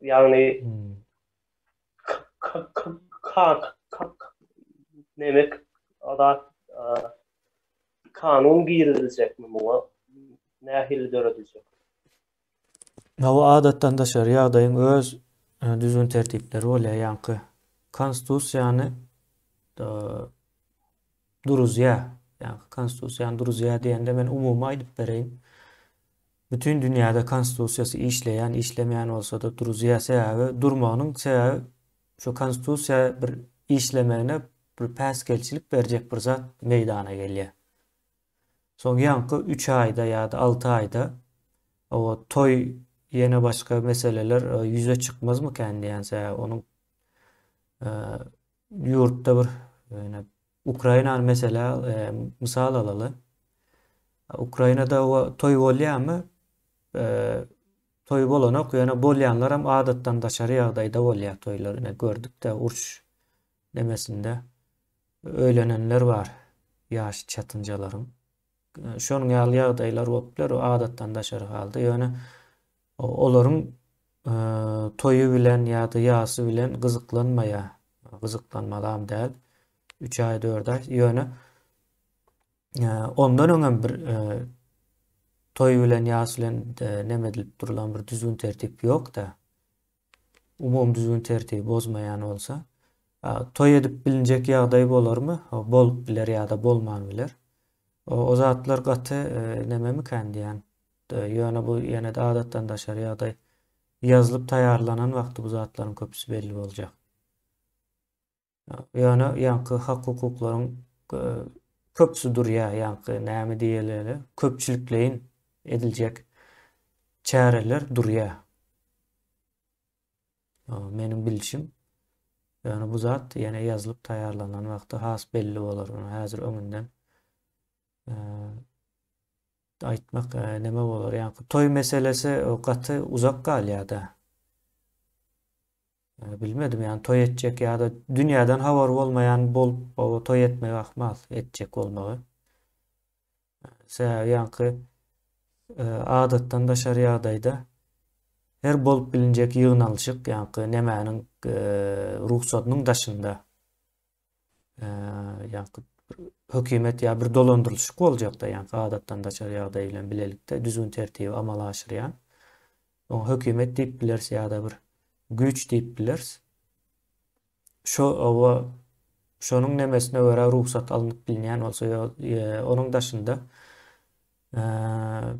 Yani demek adat kanun girilecekmi bu? Nähili döredilecek? O adatdan daşary ýagdaýyň öz düzgün tertipleri bolýar, ýa-ni konstitusiýany duruzýa, ýa-ni konstitusiýany duruzýa diýende men umumy aýdyp bereýin. Bütün dünýäde konstitusiýasy işleýän, işlemeýän bolsa da duruzýa sebäbi, durmagynyň sebäbi şu konstitusiýa bir işlemegine bir päsgelçilik berjek bir zat meýdana gelýär. Soň ýa-ni 3 aýda ýa-da 6 aýda o toy yine başka meseleler yüze çıkmaz mı kendi yani onun yurtta bir yani Ukrayna mesela misal alalı. Ukrayna'da o toy bolýar mı? Toy bolanok yani bolýanlar hem adatdan daşary ýagdaýda bolýar toylaryny gördük de urç demesinde öýlenenler var. yaş çatıncaların. Şonuň ýaly ýagdaýlar boluplar, o adatdan daşary haldy. Ýöne olaryň toyu bilen ýa-da ýasy bilen gyzyklanmalam däl. 3 ay 4 ay. Ýöne ondan öňem bir toy bilen ýasy bilen neme edilip durulan bir düzgün tertip ýok da. Umum düzgün tertibi bozmayan olsa, toy edip bilinjek ýagdaý bolarmy? Bolup biler ýa-da bolman biler. O zatlar gaty nememi kendiýän. Ýöne bu ýene de adatdan daşary ýagdaý ýazylyp taýarlanan wagty bu zatlaryň köpüsi belli boljak. Ýöne ýanky hak hukuklaryň köpüsi durýa, ýanky näme diýeleri, köpçülikleýin ediljek çäreler durýa. Menin bilişim, ýöne bu zat ýene ýazylyp taýarlanan wagty has belli bolar. Häzir öňünden aýtmak neme bolar? Ýanky toy meselesi gaty uzak galýa-da. Bilmedim, ýani toy etjek ýa-da dünýäden habar bolmayan bolup o toy etmek ahmal etjek bolmagy. Ýanky adatdan daşary ýagdaýda her bolup bilinjek ýygnalyşyk, ýanky nemäniň ruhsatynyň daşynda ýanky hökümet ýa bir dolandyrylşyk boljak da, ýanky adatdan daşary ýagdaý bilen bilelikde düzgün tertibi amala aşyrýan. O hökümet diýip bilersi ýa-da bir güç diýip bilersi. Şonuň nemesine görä ruhsat alınıp bilinýän bolsa, onuň daşynda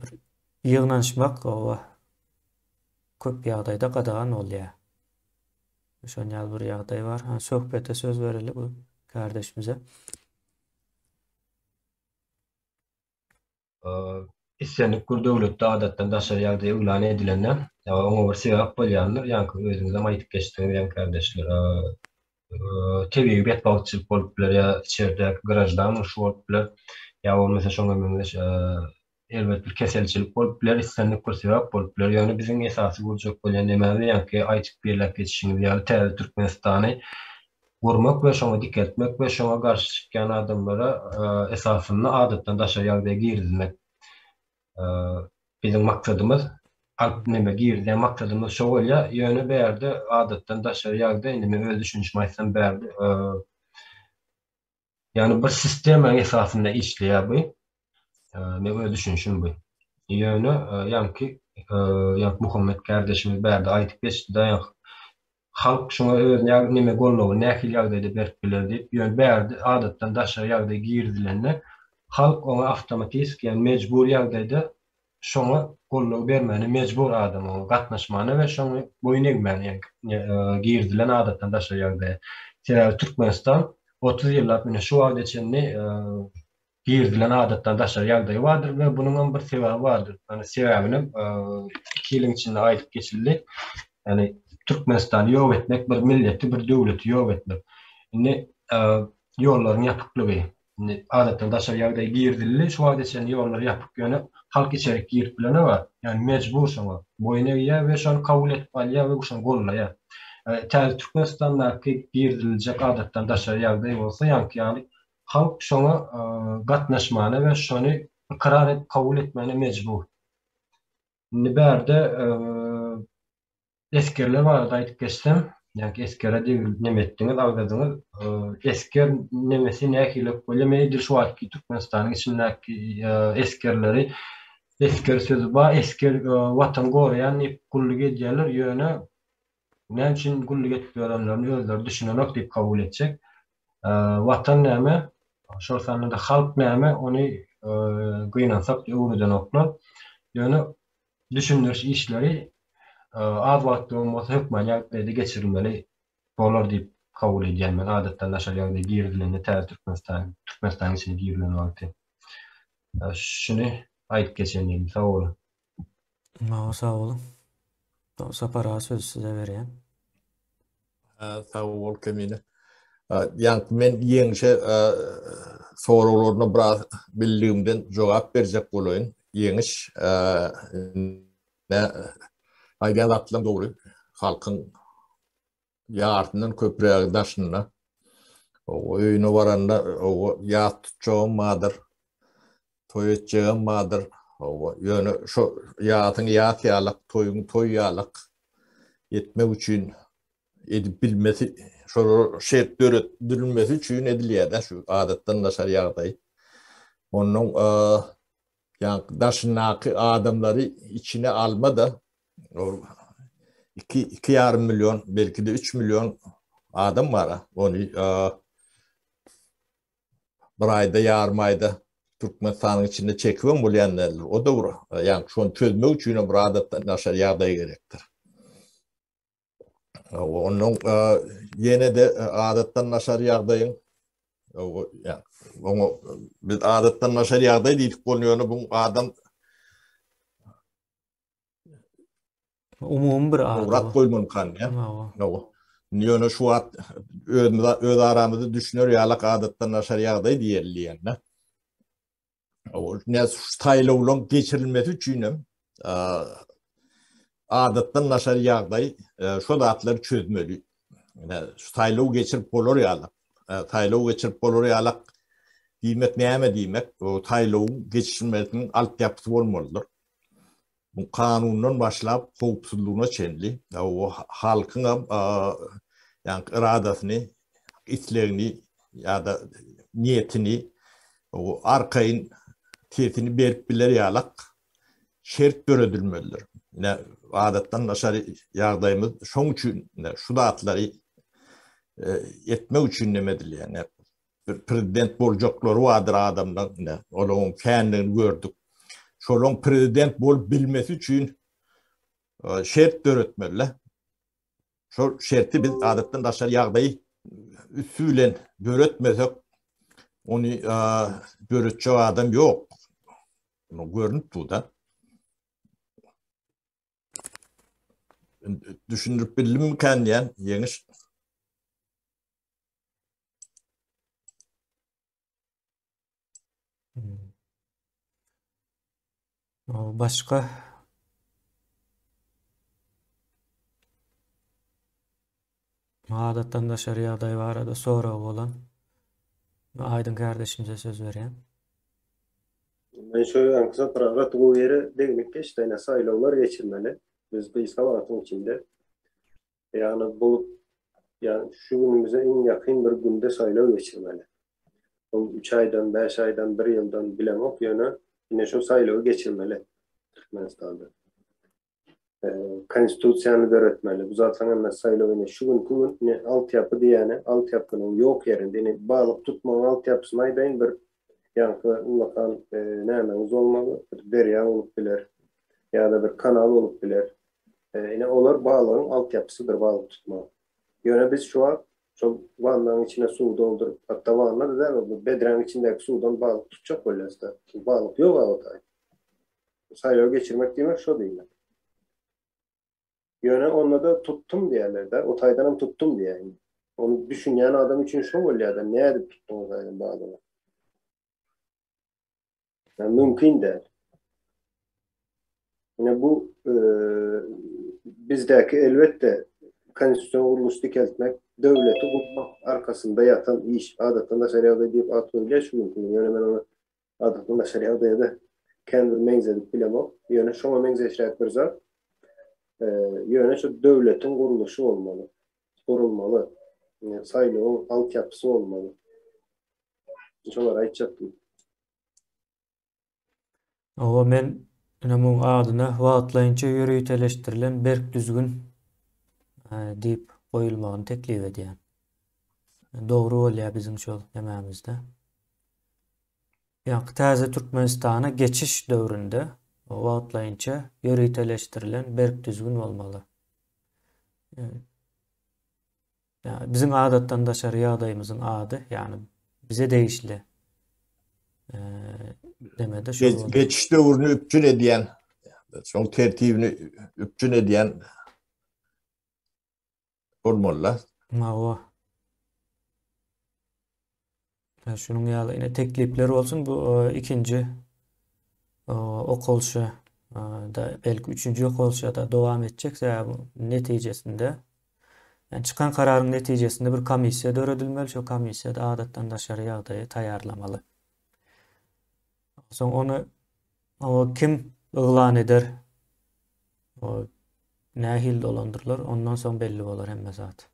bir ýygnanşmak köp ýagdaýda gadagan bolýar. Şonýal bir ýagdaý bar. Söhbete söz bereli bu kardeşimize. İsyanlık döwletde adatdan daşary ýagdaý ulan edilenden, oňa bir sebäp bolýandyr. Ýanky özüňiz hem aýdyp geçdiňiz kardeşler. Tebii betbagçylyk bolup biler ýa içeridäki garajdan şu bolup biler. Ýa bolmasa şoňa meňzeş elbet bir keselçilik bolup biler, isyanlyk bir sebäp bolup biler. Ýöne biziň esasy boljak bolýan näme ýanky aýdyp berläp geçişiňiz ýa täze Türkmenistany gurmak we şoňa diketmek we şoňa garşy çykýan adamlara esasyny adatdan daşary ýagdaýa girdilmek. Bizim maksadymyz alp neme girdiň maksadymyz şo bolýar. Ýöne berde adatdan daşary ýagdaý neme öz düşünýüşim aýtsam berde ýani bir sistema esasynda işleýär bu. Men öz düşünýüşim bu. Ýöne ýanky Muhammed kardeşimiz berde aýdyp geçdi da halk şoňa öz neme gollagy nähil ýagdaýda berip biler diýip ýöne berde adatdan daşary ýagdaýa girdilende halk ona avtomatik ýani mecbur ýagdaýda şoňa gollagy bermäni mecbur adam o gatnaşmany we şoňa boyun egmäni girdilen adatdan daşary ýagdaýa. Sebäbi Türkmenistan 30 ýyllar mene şu wagt içinde girdilen adatdan daşary ýagdaý bardyr we bunyň bir sebäbi bardyr. Ýani sebäbini 2 ýylyň içinde aýdyp geçildi. Ýani Türkmenistany ýok etmek, bir milleti, bir döwleti ýok etmek. Indi ýollaryň ýapyklygy, adatdan daşary ýagdaý girdildi, şu wagt içinde ýollar ýapyk ýöne halk içerik girip bilene var. Yani mecbur şoňa boyun egýär we şonu kabul etip alýar we şonu gollaýar. Täze Türkmenistandaky girdiljek adatdan daşary ýagdaý bolsa ýani halk şoňa gatnaşmany we şonu karar edip kabul etmäne mecbur. Indi berde eskerler barada aýdyp geçsem, ýani eskere diýil neme etdiňiz, agdadyňyz, esker nemesi nähilek bolýar. Şu wagtky Türkmenistanyň içindäki eskerleri, esker sözü bar, esker watan goraýan gullyk edýärler, ýöne näme üçin gullyk edip ýörenlerini özleri düşünerek diýip kabul etjek. Watan näme? Şol sanada halk näme? Ony gynansak öwrüden oklar. Ýöne düşündürüş işleri az wagtda bolsa hökmen ýagdaýda geçirilmeli bolar diýip kabul edýän men adatdan daşary ýagdaýa girdilende täze Türkmenistanyň içine girilen wagty. Şunu aýdyp geçendim. Sag bolun. Sag bolun. Sapara söz size berýän. Sag bol kemine. Ýanky men ýeňşe soraglaryna biraz bildigimden jogap berjek bolaýyn. Ýeňiş aýdan atlan dogry halkyň ýartynyň köpregi daşyna O öýüne baranda o ýat tutjağım madır, toý etjegem madır. O ýöne şo ýatyň ýat ýalyk, toýuň toý ýalyk etmek üçin edip bilmesi, şo şert döretdirilmesi üçin edilýär şu adatdan naşar ýagdaý. Onun yani daşınaki adamları içine alma da 2,5 milyon belki de 3 milyon adam var. Onu bir ayda yarım ayda Türkmenistan'ın içinde çekiyor mu diyenler? O da yani şu an çözmek için bir adattan naşar ýagdaý gerektir. Onun yine de adattan naşar ýagdaýyň yani onu biz adattan naşar ýagdaý diýip bolýany bu adam umum bir uğrak adam. koymamkan ya. Ýöne şu at öz aramyzda düşünür ýalyk adatdan naşar ýagdaý diýerler. O ne taýlawlaryň geçirilmesi üçin adatdan naşar ýagdaý şo zatlar çözmeli. Şu taýlaw geçirip bolar ýalyk. Taýlaw geçirip bolar ýalyk diýmek näme diýmek? O taýlawyň geçirilmesiniň altyapysy bolmalydyr. Bu kanundan başlap howpsuzlygyna çenli. O halkyň yani iradasyny, islerini ya da niyetini o arkaýyn tesini berip biler ýalyk şert döredilmelidir. Ne adatdan naşar ýagdaýymyz şoň üçin şu datlary etmek üçin nemedil yani. Bir prezident boljaklary wadyr adamlar ne olaryň fänligini gördük. Şolaryň prezident bolup bilmesi üçin şert döretmeliler. Şol şerti biz adatdan naşar ýagdaý üsülen döretmesek onu döretçi adam ýok. Bunu görünüp da. Düşünürüp bildim mi kendiyen yeňiş. Başka adatdan naşar ýagdaý barada soragy bolan Aydın kardeşimize söz berýän. Ben şöyle kısa paragraf bu yere değinmek işte yine saylawlar geçirmeli. Biz bu salatın içinde yani bulup yani şu günümüze en yakın bir günde saylaw geçirmeli. O 3 aydan, 5 aydan, 1 yıldan bilemok yine şu saylaw geçirmeli Türkmenistan'da. Konstitusiýany döretmeli. Bu zaten hemen saylaw şu gün ne altyapı diýeni, altyapynyň ýok yerinde yine bağlıp tutmaň altyapysyny aýdaýyn bir yankı ulakan nämeňiz olmaly, bir derýa bolup biler, ýa-da bir kanal bolup biler. Yine olar bağlaryň altyapysydyr bağlıp tutmagy. Ýöne biz şu an vanlaryň içine suw doldurup, hatta vanlar da bedreň içindäki suwdan bağlyp tutjak bolýarsa, bağlyp ýok awatay. Saylaw geçirmek diýmek şo diýmek. Ýöne onda da tuttum diýerler, o taýdanam tuttum diýär. Onu düşünýän adam üçin şo bolýar da, näde tuttum o taýdan bağlamak. Yani mümkün değil. Yine bu bizdeki elbette konstitüsyon kuruluş dikeltmek, devleti kurmak arkasında yatan iş, adatdan naşar ýagdaý diýip atylýar şu mümkün. Yani ben onu adatdan naşar ýagdaýda da kendim meňzedip bilemok. Yani şoňa meňzeşräk bir zat. Yani şu devletin kuruluşu olmalı. Kurulmalı. Yani saýlaw altyapysy olmalı. Şolar aýtjakdym. O men näme adyna wagtlaýynça ýöreteleşdirilen berk düzgün diýip goýulmagyny teklip edýän. Dogry bolýar bizim şol nämämizde. Ýa-ni täze Türkmenistana geçiş döwründe wagtlaýynça ýöreteleşdirilen berk düzgün bolmaly. Bizim adatdan daşar ýagdaýymyzyň ady, ýani bize değişli. Demede şu geçiş döwrüni üpçün edýän, şoň tertibini üpçün edýän bolmalylar. Mawa. Şunun ýaly ine teklipler bolsun bu ikinci okulşa da belki üçüncü okulşa da dowam etjek. Bu netijesinde Yani çıkan kararın neticesinde bir komissiya döredilmeli. Şu komissiya da adatdan daşary ýagdaýy taýýarlamaly. Soň onu o kim ıglan eder? O nähil dolandırlar? Ondan soň belli bolar hemme zat.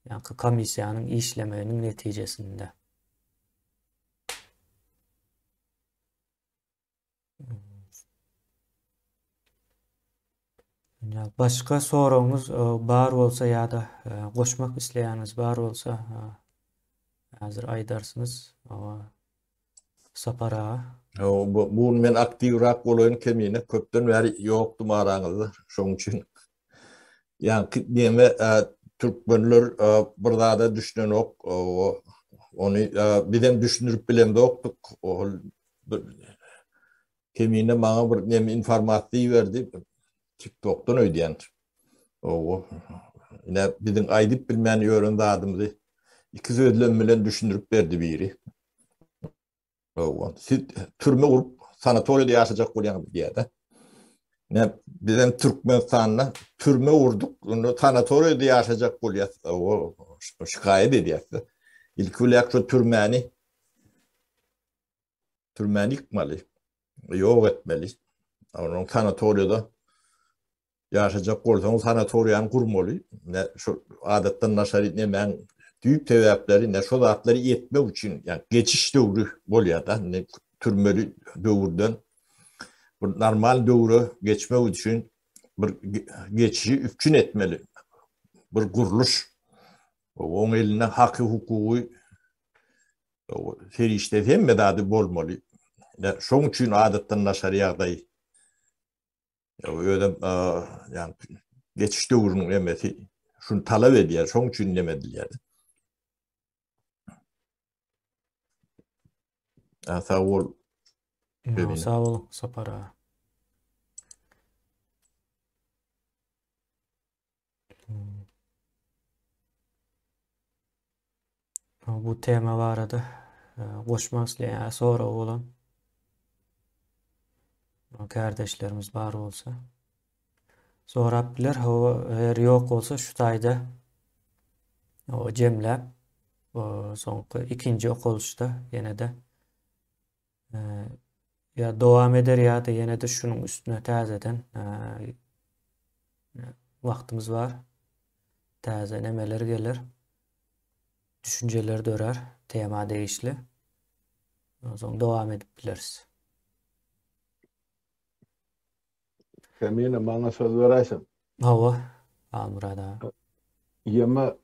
Yani komissiýanyň işlemeginiň netijesinde. Ya başka soruňuz bar bolsa ýa-da goşmak isleýäniz bar bolsa hazır aýdarsınız. Sapara. Bu men aktiwrak bolan kemine köpden bäri ýokdum araňyzda. Şoň üçin ýa-ni türkmenler bir da düşünen ok. Onu bizem düşünürüp bilen de oktuk. Kemine maňa bir nem informasiýa berdi. TikTok'tan öýdýän. Ine biziň aýdyp bilmän ýöründe adymyzy iki sözlem bilen düşünürüp berdi biri. Siz türme urup sanatoriýada ýaşajak bolýan diýär. Ne bizem Türkmenistan'da türme urduk, onu sanatoriýada ýaşajak bolýar. O şikayet edýär. İlki ulak şu türmeni yıkmaly. Ýok etmeli. Onu sanatoriýada ýaşajak bolsa, sanatoriýany gurmaly. Ne şu adatdan naşary nämen düýp sebäpleri, ne şu zatlary etmek üçin, yani geçiş döwrü bolýar da, ne türmeli döwürden bir normal döwre geçmek üçin bir geçişi üpçün etmeli. Bir guruluş. Oň eline haky hukuky ferişte hemme dady bolmaly. Şoň üçin adatdan naşary ýagdaý. Öyle yani geçiş döwrüniň emesi şunu talap edýär, şoň üçin demedilýär. Sağ ol. Sağ ol, Sapara. Bu tema barada goşmak isleýän soraw bolan kardeşlerimiz bar bolsa sorap biler. Eger ýok bolsa şu taýda o jemläp soňky ikinji okuluşda ýene-de ya dowam eder ýa-da ýene-de şunun üstüne täzeden wagtymyz bar. Täze nemeler gelir. Düşünceler dörer. Tema değişli. Soň dowam edip bileriz. Kemine maňa söz beräýsin. Hawa, Amurada. Ýema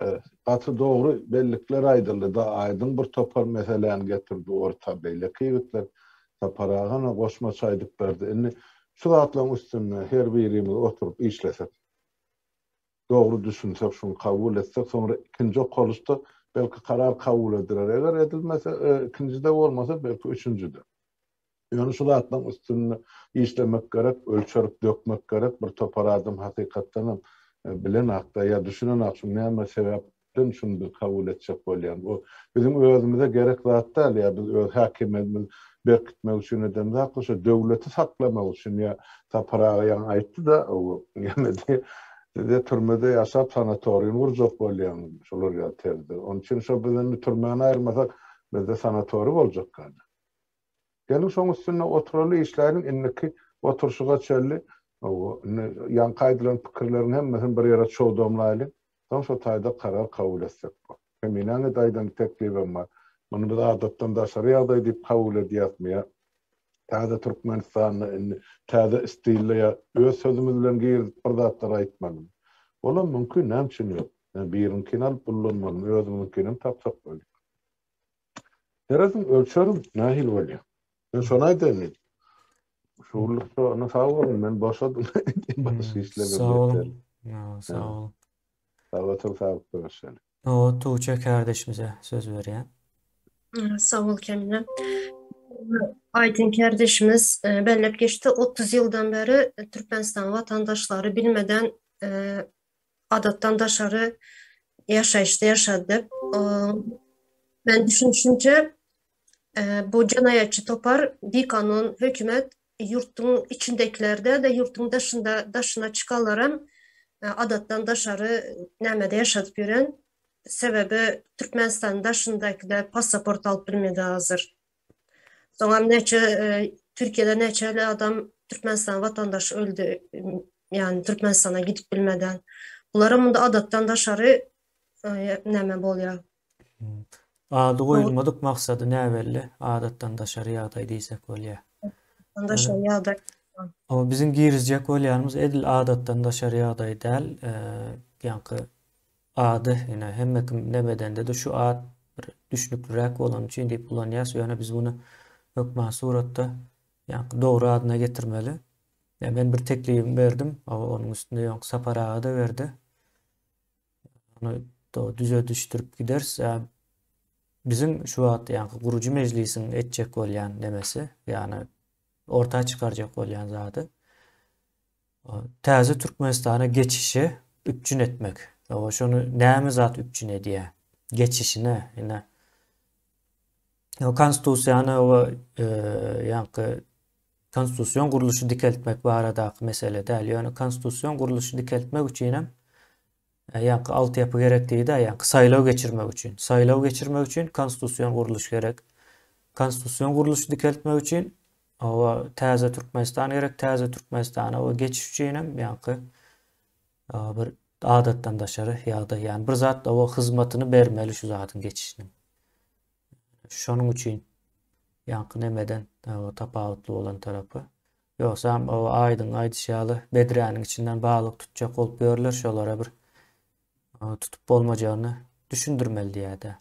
atı dogry bellikler aýdyldy da aýdyň bir topar meseleni getirdi orta beýleki ýigitler taparagana goşma çaýdyp berdi. Indi şu zatlaryň üstüne her birimiz oturup işlesek, dogry düşünsek, şunu kabul etsek, sonra ikinji okuluşda belki karar kabul edilir. Eger edilmese ikincide bolmasa belki üçüncüde. Ýöne şu zatlaryň üstüne işlemek gerek, ölçerip dökmek gerek, bir topar adam hakykatdan bilen akda ya düşünen akşam näme sebäpden şunu kabul etjek bolýan. O bizim özümüze gerek zat däl ya, biz öz hakimiyetimiz berkitmek üçin edem zat, şu döwleti saklamak üçin ya taparaýan aýtdy da o ýemedi. De türmede ýaşap sanatoriýum urjak bolýan, şolar ýa-terdi. Onun üçin şu bizni türmeden aýyrmasak, bizde sanatoriýum boljak gady. Gelin şoň üstüne oturaly işläriň inniki oturşuga çelli, yan kaýdylan pikirleriň hemmesini bir ýere çoğdomlaýly. Soň şu taýda karar kabul etsek bu. Kemiňe daýdan teklifim bar. Muny biz adatdan daşary ýagdaý diýip kabul edýärmi? Täze Türkmenistanyny täze istilýär, öz sözümüz bilen girip bir zatlar aýtmaly. Olam mümkin näçin ýok. Birinkini alyp bulunmaly, özüminkini tapsak bolýar. Terazim ölçerim nähil bolýar. Ben şonu aýdym. Şuurlukda onu sağ olun, men boşadım. Başka işleme. Sağ olun. Sağ olun. Çok sağ olun. O Tuğçe kardeşimize söz verýän. Sağ ol Kemine. Aydın kardeşimiz bellep geçti. 30 yıldan beri Türkmenistan vatandaşları bilmeden adattan daşarı yaşayışta yaşadı. Ben düşününce bu cinayetçi topar bir kanun, hükümet yurtun içindekilerde de yurtun dışına çıkarlarım adatdan daşarı nämede yaşadıp ýören. Sebebi Türkmenistan daşındakiler pasaport alıp bilmedi hazır. Soňra Türkiýede neçeli adam Türkmenistan vatandaşı öldü. Yani Türkmenistan'a gidip bilmeden. Bulara munda adatdan daşarı näme bolýar? Ady goýulmadyk maksady näwelli adatdan daşary ýagdaý diýsek bolýar. Daşary ýagdaý. O bizim girizjek bolýanymyz edil adatdan daşary ýagdaý däl, ýanky ady ýene hemme kim nebedende de şu ad bir düşnüklürek bolan üçin diýip bulanýas. Ýöne biz bunu hökmän suratda ýanky dogry adyna getirmeli. Yani ben bir teklifim berdim. Onun üstünde ýonky sapar ağa da berdi. Onu da düze düşürüp giders. Bizim şu wagt ýanky gurucu mejlisiniň etjek bolýan demesi, ýani orta çıkarjak bolýan zady. Täze Türkmenistana geçişi üpçün etmek. Şonu näme zat üpçün edýär? Geçişine ýene o konstitusiýany o ýanky konstitusiýon guruluşy dikeltmek baradaky mesele däl. Ýöne konstitusiýon guruluşy dikeltmek üçin hem ýanky altyapy gerekdigide ýanky saýlaw geçirmek üçin. Saýlaw geçirmek üçin konstitusiýon guruluş gerek. Konstitusiýon guruluşy dikeltmek üçin o täze Türkmenistan gerek. Täze Türkmenistana o geçiş üçin hem ýanky bir adatdan daşary ýagdaý. Yani bir zat o hyzmatyny bermeli şu zatyň geçişini. Şonuň üçin ýanky nemeden o tapawutly bolan tarapy. Ýoksa o aýdyň aýdysyaly bedräniň içinden balyk tutjak bolup görler şolara bir tutup bolmajagyny düşündirmeli diýär.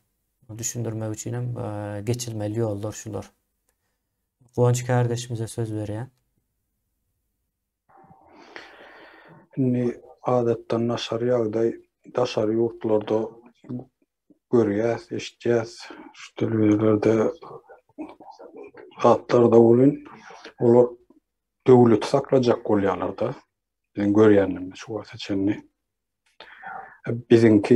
Düşündirmek üçin hem geçilmeli ýollar şular. Goňçy kardeşimize söz berýän. Adatdan daşary ýagdaý daşary ýurtlarda görýäs, eşitjäs. Şu telewizorlarda hatlarda bolun. Olar döwlet saklajak bolýarlar da. Ben görýändim şu seçenni. Bizinki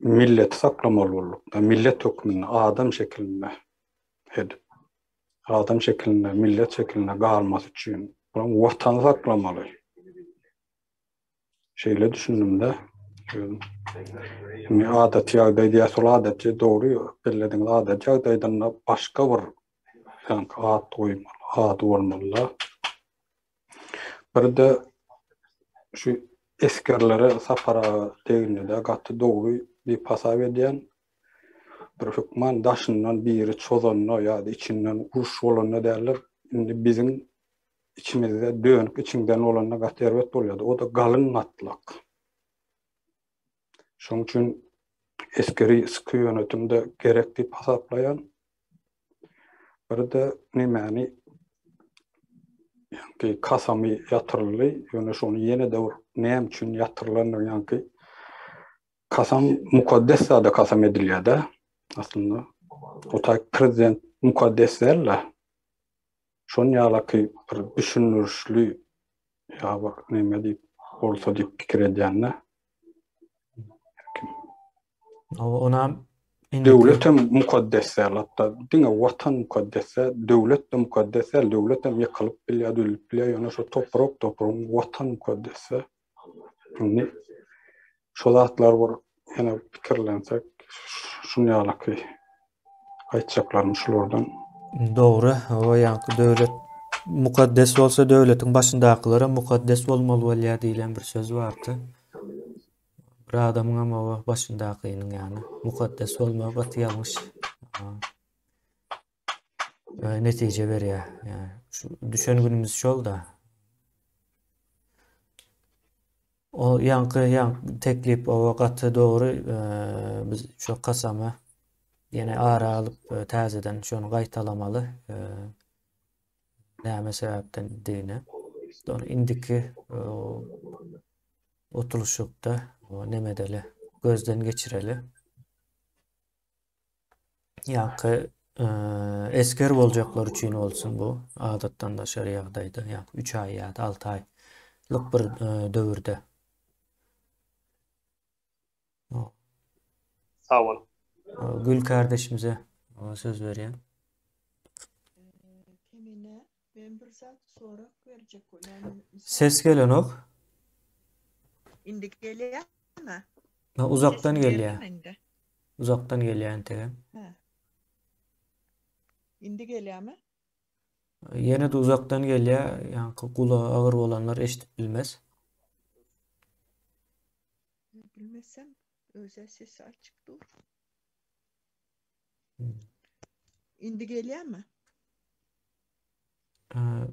millet saklamaly bolduk. Millet hökmüne adam şeklinde edip adam şeklinde, millet şeklinde galmasy üçin watan saklamaly. Şeýle düşündüm de. Adat ýagdaý diýär, adat dogry bellediň adat ýagdaýdan başga bir ad goýmaly, ad bolmaly. Bir de şu eskerlere sapara deňinde gatty dogry bir pasaw edýän bir hükman daşyndan biri çozanna ýa-da içinden uruş bolanda däller. Indi bizim içimizde dönüp içinden olana gatty erbet bolýardy. O da galyn matlak. Şoň üçin eskeri sıkı yönetimde gerekli pasaplayan bir de nemani ýanky kasamy ýatyrly, ýöne şonu ýene de näme üçin ýatyrlanýar ýanky kasam mukaddes da kasam edilýär de aslında. O ta prezident mukaddes derler. Şon ýalaky bir düşünürüşli ýa bak näme diýip bolsa diýip pikir edýänler. Ona Döwlet hem mukaddes hatta diňe watan mukaddes, döwlet de mukaddes, döwlet hem ýakylyp bilýär, ölüp bilýär, ýöne şu toprak watan mukaddes. Indi şu zatlar bar, ýene pikirlensek şunu ýalaky aýtjaklarym şulardan. Dogry, o ýanky döwlet mukaddes bolsa döwletiň başyndakylara mukaddes bolmaly bolýar diýilen bir söz bardy. Bir adamyň ama o başyndakynyň ýani mukaddes bolmagy gaty ýalňyş. Netije berýär. Ýani şu düşüngünimiz şol da. O ýanky teklip o gaty dogry biz şu kasamy ýene ara alyp täzeden şonu gaýtalamaly. Näme sebäpden diýene. Sonra indiki oturuşukda o nemedeli gözden geçireli. Ýanky esker boljaklar üçin bolsun bu adatdan daşary ýagdaýda, ýa 3 ay ýa 6 aylyk bir döwürde. Sağ ol. Gül kardeşimize söz berýän. Ben bir saat sonra verecek o. Yani Ses gelen ok. Indi geliyor mi? Uzaktan Sesim geliyor. geldi mi indi? Uzaktan geliyor entegem. Ha. İndi geliyor mi? Yine de uzaktan geliyor. Yani kulağı ağır olanlar eşitip bilmez. Bilmesem özel sesi açık dur. İndi geliyor mi?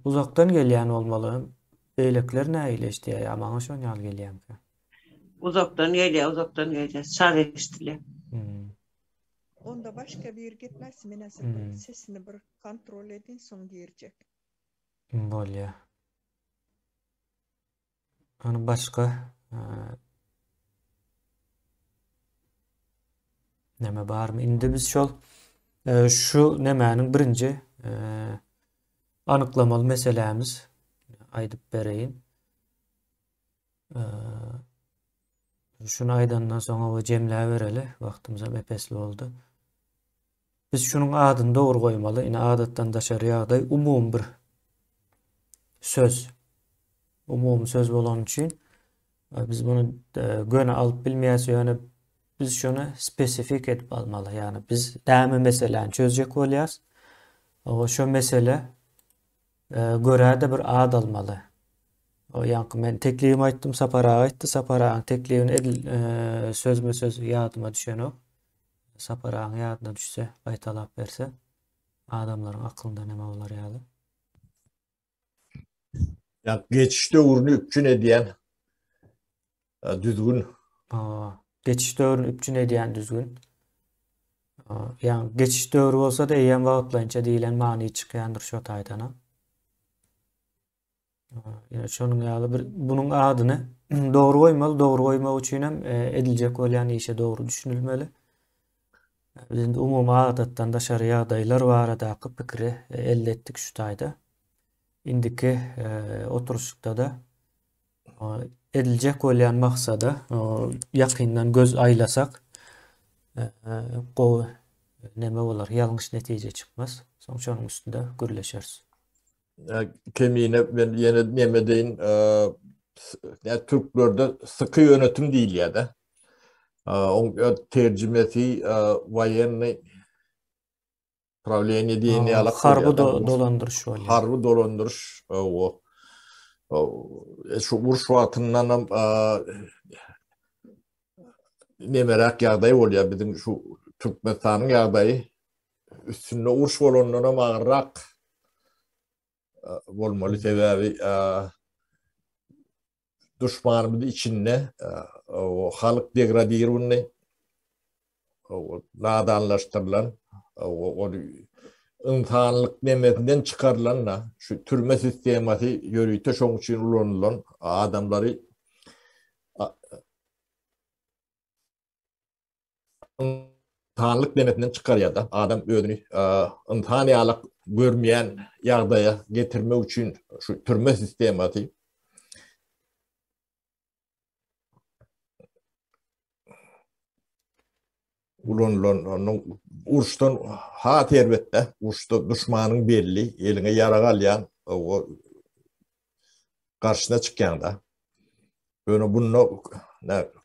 Uzaktan geliyen olmalı. Beylekler ne ile işte ya? Ama şu an yal geliyor. Uzaktan geliyor. Sarıstile. Onda başka bir gitmez mi? Nasıl sesini bir kontrol edin son girecek. Böyle. Hani başka neme var mı? Indi biz şu nemenin birinci anıklamalı meselemiz aydıp bereyin. Şunu aydandan sonra o cemle vereli. Vaktimiz hem epesli oldu. Biz şunun adını doğru koymalı. Yine adattan dışarıya aday umum bir söz. Umum söz olan için biz bunu göne alıp bilmeyesiz. Yani biz şunu spesifik edip almalı. Yani biz däme meseleni çözecek olayız. O şu mesele göre de bir ad almalı. O yankı men teklifimi aytdım, Sapara aytdı. Sapara'nın teklifini sözme söz yadıma düşen o. Sapara'nın yadına düşse, aytalap verse adamların aklında neme olar yalı. Yani geçiş dövrünü üpçün ediyen düzgün. Geçiş dövrünü üpçün ediyen düzgün. Yani geçiş dövrü olsa da eyen vaqtlanca deyilen mani çıkayandır şu taydana. Yani şunun yalı bunun adını doğru koymalı. Doğru koyma için hem edilecek olan işe doğru düşünülmeli. Bizim umumi adattan dışarıya adaylar var adakı fikri elde ettik şu tayda. İndiki oturuşlukta da edilecek olan maksada yakından göz aylasak neme olar, yanlış netice çıkmaz. Sonuç onun üstünde gürleşeriz. Kemiğine ben yine demedeyin yani Türklerde sıkı yönetim değil ya da onun tercümesi военный правление diyeni alak Harbi dolandırış oluyor. Harbi dolandırış o şu Urşuatından ne merak yağdayı oluyor bizim şu Türkmenistan'ın yağdayı üstünde Urş olanlara mağarrak olmalı sebebi düşmanımızın içinde o halk degradirunne o nadanlaştırılan o insanlık nemetinden çıkarılan şu türme sistemati yürüyte şoň için ulanılan adamları insanlık nemetinden çıkarıyor da adam ödünü insaniyalık görmeyen yağdaya getirme için şu türme sistemati ulan urştan ha terbette urşta düşmanın belli eline yara alyan o karşısına çıkanda böyle bunu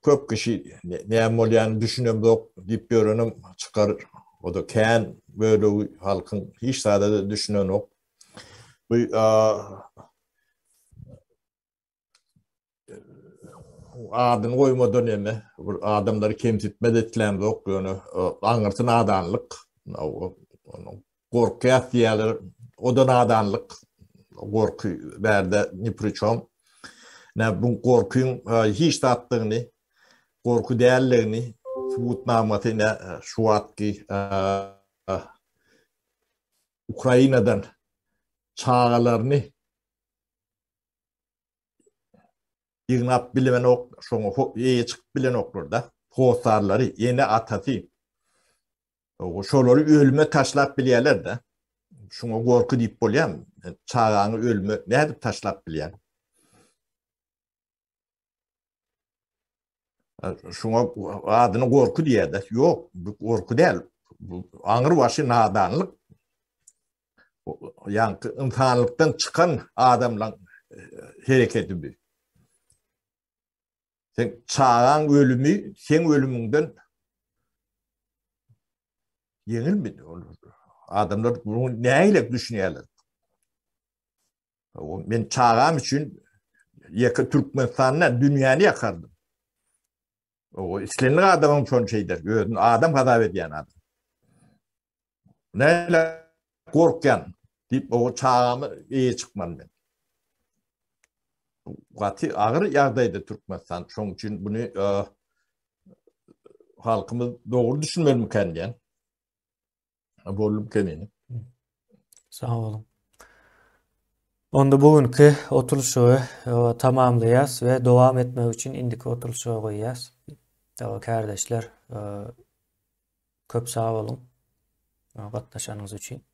köp kişi ne molyan düşünüm yok deyip görünüm çıkarır o da kendi böyle halkın hiç sadece düşünen yok bu adını koyma dönemi, adamları kemsitme etkilendi yok, yani anırtın adanlık, korku yatyalar, o da adanlık, korku verdi nipriçom, ne bu korkuyun hiç tattığını, korku değerlerini, subutnamatı ne şu atki Ukrayna'dan çağalarını İgnap bilen ok, şoňa ýeňe çykyp bilen oklarda postarlary ýene atasy. Şolary ölüme taşlap bilýärler de. Şoňa gorky diýip bolýar. Çağaňy ölüme näde taşlap bilýär. Şoňa adyny gorky diýär-de. Ýok, bu gorky däl. Bu aňyr başy nadanlyk. Ýa-ni insanlykdan çykan adamlaryň hereketi bu. Sen çağan ölümü, sen ölümünden yenilmedi. Adamlar bunu neyle düşünüyorlar? Ben çağam için Türkmenistan'la dünyanı yakardım. O İslenli adamın çoğun şeydir. Adam kadar ediyen adam. Neyle korkken deyip o çağımı iyi çıkmam ben. Gatı ağır yağdaydı Türkmenistan. Şunun için bunu halkımız doğru düşünmeli kendiyen. Bollum kemini. Sağ olun. Onda bugünkü oturuşu tamamlayas ve devam etmek için indiki oturuşu koyas. Kardeşler, köp sağ olun. Katlaşanınız için.